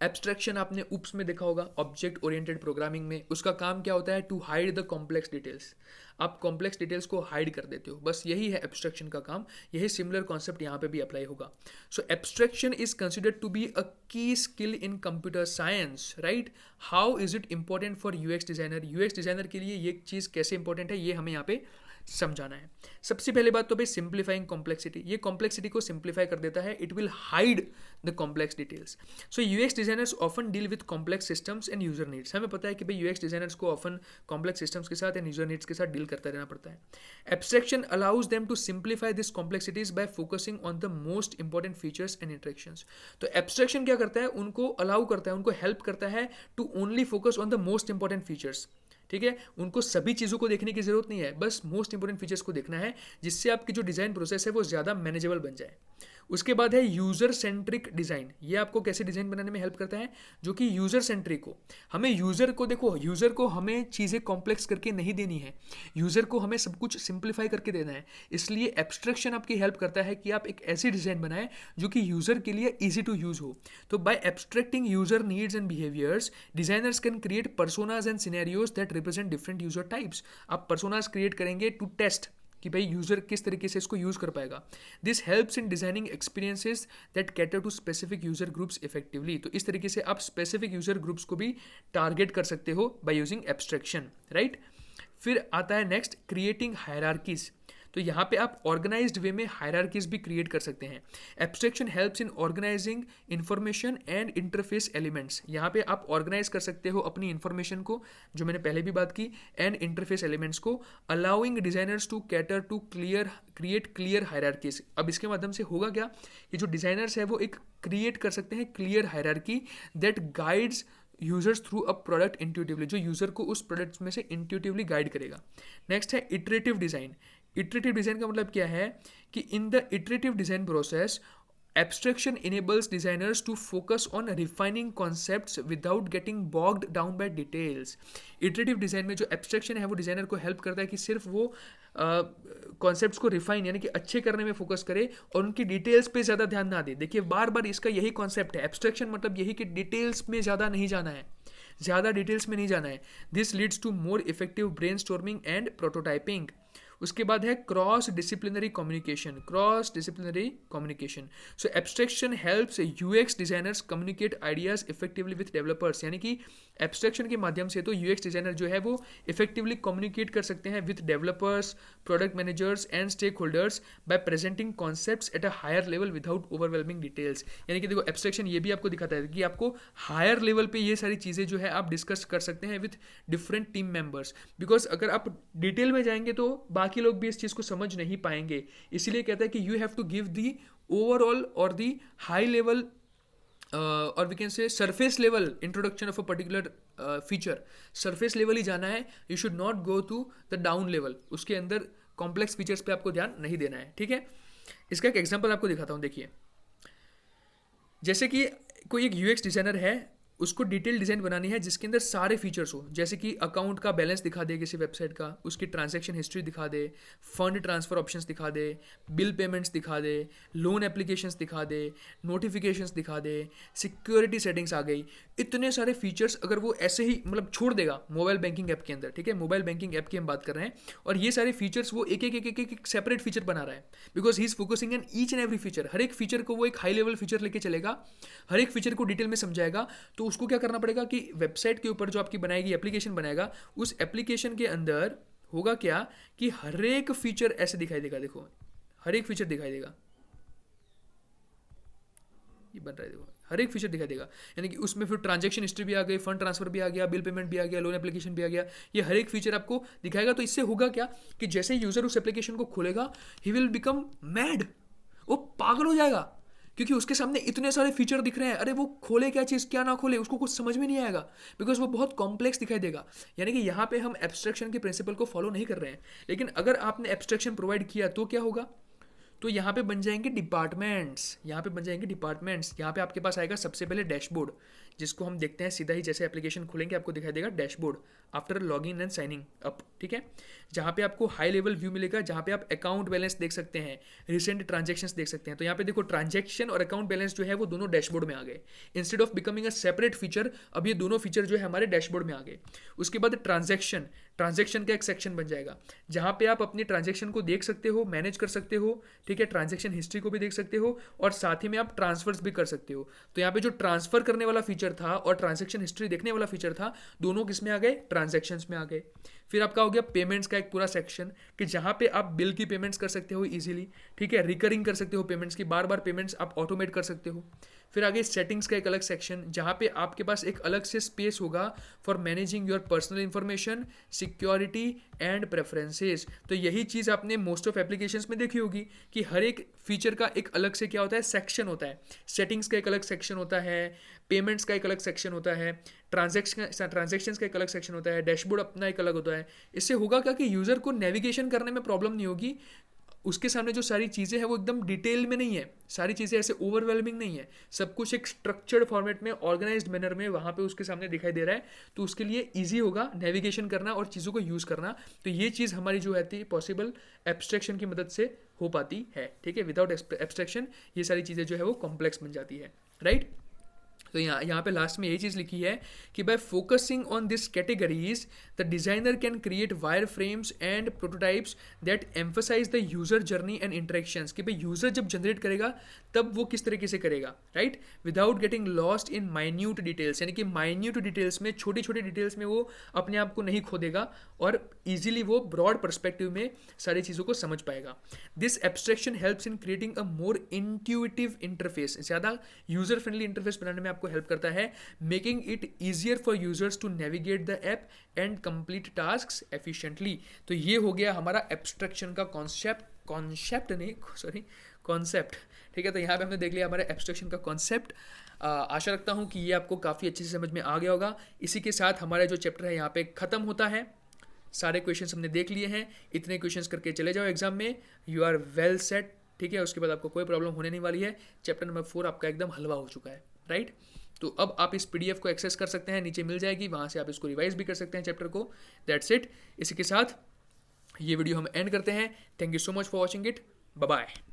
एब्स्ट्रैक्शन आपने UPS में देखा होगा, ऑब्जेक्ट ओरिएंटेड प्रोग्रामिंग में। उसका काम क्या होता है, to hide the complex details. आप कॉम्प्लेक्स डिटेल्स को हाइड कर देते हो, बस यही है एब्स्ट्रैक्शन का काम। यही सिमिलर कॉन्सेप्ट यहाँ पे भी अप्लाई होगा। So abstraction is considered to be a key skill in computer science, right. How is it important for UX designer. UX designer के लिए ये चीज़ कैसे इंपॉर्टेंट है ये हमें यहाँ पे समझाना है। सबसे पहले बात तो भाई सिंप्लीफाइंग कॉम्प्लेक्सिटी, ये कॉम्प्लेक्सिटी को सिंप्लीफाई कर देता है, it will hide the complex details. So UX designers often deal with complex systems and user needs. हमें पता है कि भाई UX डिजाइनर्स को ऑफन कॉम्प्लेक्स सिस्टम्स के साथ एंड यूजर नीड्स के साथ डील करता रहना पड़ता है। Abstraction allows them to simplify this complexities by focusing on the most important features and interactions. तो एब्स्ट्रैक्शन क्या करता है, उनको अलाउ करता है, उनको हेल्प करता है to only focus on the most important features, ठीक है। उनको सभी चीज़ों को देखने की जरूरत नहीं है, बस मोस्ट इंपॉर्टेंट फीचर्स को देखना है, जिससे आपकी जो डिज़ाइन प्रोसेस है वो ज़्यादा मैनेजेबल बन जाए। उसके बाद है यूज़र सेंट्रिक डिज़ाइन। ये आपको कैसे डिज़ाइन बनाने में हेल्प करता है, जो कि यूज़र सेंट्रिक हो। हमें यूज़र को देखो, यूज़र को हमें चीज़ें कॉम्प्लेक्स करके नहीं देनी है, यूज़र को हमें सब कुछ सिंप्लीफाई करके देना है। इसलिए एब्स्ट्रैक्शन आपकी हेल्प करता है कि आप एक ऐसी डिज़ाइन बनाएं जो कि यूज़र के लिए ईजी टू यूज़ हो। तो by abstracting user needs and behaviours, designers can create personas and scenarios that represent different user types. आप पर्सोनाज क्रिएट करेंगे टू टेस्ट कि भाई यूज़र किस तरीके से इसको यूज़ कर पाएगा। This helps in designing experiences that cater to specific user groups effectively. तो इस तरीके से आप स्पेसिफिक यूज़र ग्रुप्स को भी टारगेट कर सकते हो बाय यूजिंग एब्स्ट्रैक्शन, राइट। फिर आता है नेक्स्ट, क्रिएटिंग हायरार्कीज। तो यहाँ पे आप ऑर्गेनाइज्ड वे में हायरार्कीज भी क्रिएट कर सकते हैं। Abstraction helps in organising information and interface elements. यहाँ पे आप ऑर्गेनाइज कर सकते हो अपनी इंफॉर्मेशन को, जो मैंने पहले भी बात की, एंड इंटरफेस एलिमेंट्स को, allowing designers to cater to create clear hierarchies. अब इसके माध्यम से होगा क्या कि जो डिजाइनर्स है वो एक क्रिएट कर सकते हैं clear hierarchy that guides users through a product intuitively, जो यूजर को उस प्रोडक्ट में से इंट्यूटिवली गाइड करेगा। नेक्स्ट है इटरेटिव डिजाइन। इटरेटिव डिजाइन का मतलब क्या है कि in the iterative design process, abstraction enables designers to focus on refining concepts without getting bogged down by details. iterative design में जो abstraction है वो डिज़ाइनर को हेल्प करता है कि सिर्फ वो कॉन्सेप्ट्स को रिफाइन यानी कि अच्छे करने में फोकस करे और उनकी डिटेल्स पे ज़्यादा ध्यान ना दे। देखिए बार बार इसका यही कॉन्सेप्ट है, एब्स्ट्रैक्शन मतलब यही कि डिटेल्स में ज़्यादा नहीं जाना है, ज़्यादा डिटेल्स में नहीं जाना है। This leads to more effective brainstorming and prototyping. उसके बाद है cross disciplinary communication. So abstraction helps UX designers communicate ideas effectively with developers. यानी कि एब्स्ट्रैक्शन के माध्यम से तो यूएक्स डिजाइनर जो है वो इफेक्टिवली कम्युनिकेट कर सकते हैं with developers, product managers and stakeholders by presenting concepts at a higher level without overwhelming details. यानी कि देखो एब्स्ट्रैक्शन ये भी आपको दिखाता है कि आपको हायर लेवल पे ये सारी चीज़ें जो है आप डिस्कस कर सकते हैं with different team members. Because अगर आप डिटेल में जाएंगे तो बाकी लोग भी इस चीज़ को समझ नहीं पाएंगे। इसीलिए कहता है कि you have to give the overall और दी हाई लेवल और we can say surface level introduction of a particular feature. Surface level ही जाना है, you should not go to the down level. उसके अंदर कॉम्प्लेक्स फीचर्स पे आपको ध्यान नहीं देना है, ठीक है। इसका एक एग्जांपल आपको दिखाता हूँ। देखिए जैसे कि कोई एक यूएक्स डिजाइनर है, उसको डिटेल डिज़ाइन बनानी है जिसके अंदर सारे फीचर्स हो, जैसे कि अकाउंट का बैलेंस दिखा दे किसी वेबसाइट का, उसकी ट्रांजैक्शन हिस्ट्री दिखा दे, फंड ट्रांसफ़र ऑप्शंस दिखा दे, बिल पेमेंट्स दिखा दे, लोन एप्लीकेशंस दिखा दे, नोटिफिकेशंस दिखा दे, सिक्योरिटी सेटिंग्स आ गई। इतने सारे फीचर्स अगर वो ऐसे ही मतलब छोड़ देगा मोबाइल बैंकिंग ऐप के अंदर, ठीक है, मोबाइल बैंकिंग ऐप की हम बात कर रहे हैं, और ये सारे फीचर्स वो एक एक एक एक एक सेपरेट फीचर बना रहा है, because he is focusing on each and every feature. हर एक फीचर को वो एक हाई लेवल फीचर लेके चलेगा, हर एक फीचर को डिटेल में समझाएगा। तो उसको क्या करना पड़ेगा कि वेबसाइट के ऊपर जो आपकी बनाएगी एप्लीकेशन बनाएगा, उस एप्लीकेशन के अंदर होगा क्या कि हर एक फीचर ऐसे दिखाई देगा। देखो हर एक फीचर दिखाई देगा, ये बन रहा है, देखो हर एक फीचर दिखाई देगा। यानी कि उसमें फिर ट्रांजैक्शन हिस्ट्री भी आ गई, फंड ट्रांसफर भी आ गया, बिल पेमेंट भी आ गया, लोन एप्लीकेशन भी आ गया, ये हर एक फीचर आपको दिखाएगा। तो इससे होगा क्या कि जैसे यूजर उस एप्लीकेशन को खोलेगा, ही विल बिकम मैड, वो पागल हो जाएगा, क्योंकि उसके सामने इतने सारे फीचर दिख रहे हैं। अरे वो खोले क्या चीज़, क्या ना खोले, उसको कुछ समझ में नहीं आएगा, बिकॉज वो बहुत कॉम्प्लेक्स दिखाई देगा। यानी कि यहाँ पे हम एब्स्ट्रैक्शन के प्रिंसिपल को फॉलो नहीं कर रहे हैं। लेकिन अगर आपने एब्स्ट्रैक्शन प्रोवाइड किया तो क्या होगा, तो यहाँ पे बन जाएंगे डिपार्टमेंट्स। यहाँ पे बन जाएंगे डिपार्टमेंट्स। यहाँ पे आपके पास आएगा सबसे पहले डैशबोर्ड, जिसको हम देखते हैं सीधा ही, जैसे एप्लीकेशन खोलेंगे आपको दिखाई देगा dashboard after login and signing up, ठीक है। जहाँ पे आपको हाई लेवल व्यू मिलेगा, जहाँ पे आप अकाउंट बैलेंस देख सकते हैं, रिसेंट ट्रांजैक्शंस देख सकते हैं। तो यहाँ पे देखो ट्रांजैक्शन और अकाउंट बैलेंस जो है वो दोनों डैशबोर्ड में आ गए, instead of becoming a separate feature. अब ये दोनों फीचर जो है हमारे डैशबोर्ड में आ गए। उसके बाद ट्रांजैक्शन का एक सेक्शन बन जाएगा, जहाँ पे आप अपनी ट्रांजैक्शन को देख सकते हो, मैनेज कर सकते हो, ठीक है, ट्रांजैक्शन हिस्ट्री को भी देख सकते हो, और साथ ही में आप ट्रांसफर्स भी कर सकते हो। तो यहाँ पे जो ट्रांसफर करने वाला फीचर था और ट्रांजैक्शन हिस्ट्री देखने वाला फीचर था, दोनों किस में आ गए, ट्रांजैक्शंस में आ गए। फिर आपका हो गया पेमेंट्स का एक पूरा सेक्शन, कि जहाँ पे आप बिल की पेमेंट्स कर सकते हो इजीली, ठीक है, रिकरिंग कर सकते हो पेमेंट्स की, बार बार पेमेंट्स आप ऑटोमेट कर सकते हो। फिर आगे सेटिंग्स का एक अलग सेक्शन, जहाँ पे आपके पास एक अलग से स्पेस होगा for managing your personal information, security and preferences. तो यही चीज़ आपने मोस्ट ऑफ एप्लीकेशंस में देखी होगी कि हर एक फीचर का एक अलग से क्या होता है, सेक्शन होता है। सेटिंग्स का एक अलग सेक्शन होता है, पेमेंट्स का एक अलग सेक्शन होता है, ट्रांजैक्शंस का एक अलग सेक्शन होता है, डैशबोर्ड अपना एक अलग होता है। इससे होगा क्या कि यूज़र को नेविगेशन करने में प्रॉब्लम नहीं होगी, उसके सामने जो सारी चीज़ें हैं वो एकदम डिटेल में नहीं है, सारी चीज़ें ऐसे ओवरवेलमिंग नहीं है, सब कुछ एक स्ट्रक्चर्ड फॉर्मेट में, ऑर्गेनाइज्ड मैनर में वहाँ पे उसके सामने दिखाई दे रहा है, तो उसके लिए ईजी होगा नेविगेशन करना और चीज़ों को यूज़ करना। तो ये चीज़ हमारी जो है पॉसिबल एब्स्ट्रैक्शन की मदद से हो पाती है, ठीक है। विदाउट एब्स्ट्रैक्शन ये सारी चीज़ें जो है वो कॉम्प्लेक्स बन जाती है, राइट। तो यहाँ पे लास्ट में यही चीज़ लिखी है कि by focusing on this categories the designer can create wireframes and prototypes that emphasise the user journey and interactions, कि भाई यूज़र जब जनरेट करेगा तब वो किस तरीके से करेगा, right, without getting lost in minute details, यानी कि माइन्यूट डिटेल्स में, छोटी छोटी डिटेल्स में वो अपने आप को नहीं खोदेगा और ईजिली वो ब्रॉड परस्पेक्टिव में सारी चीज़ों को समझ पाएगा। This abstraction helps in creating a more intuitive interface, ज़्यादा यूज़र फ्रेंडली इंटरफेस बनाने में आपको हेल्प करता है, making it easier for users to navigate the app and complete tasks efficiently. तो ये हो गया हमारा एब्स्ट्रैक्शन का कॉन्सेप्ट, ठीक है। तो यहाँ पे हमने देख लिया हमारे एब्स्ट्रैक्शन का कॉन्सेप्ट। आशा रखता हूँ कि ये आपको काफ़ी अच्छे से समझ में आ गया होगा। इसी के साथ हमारा जो चैप्टर है यहाँ पे ख़त्म होता है। सारे क्वेश्चंस हमने देख लिए हैं, इतने क्वेश्चंस करके चले जाओ एग्जाम में, यू आर वेल सेट, ठीक है। उसके बाद आपको कोई प्रॉब्लम होने नहीं वाली है। चैप्टर नंबर 4 आपका एकदम हलवा हो चुका है, राइट। तो अब आप इस PDF को एक्सेस कर सकते हैं, नीचे मिल जाएगी, वहाँ से आप इसको रिवाइज भी कर सकते हैं चैप्टर को। That's it. इसी के साथ ये वीडियो हम एंड करते हैं। Thank you so much for watching it. Bye bye.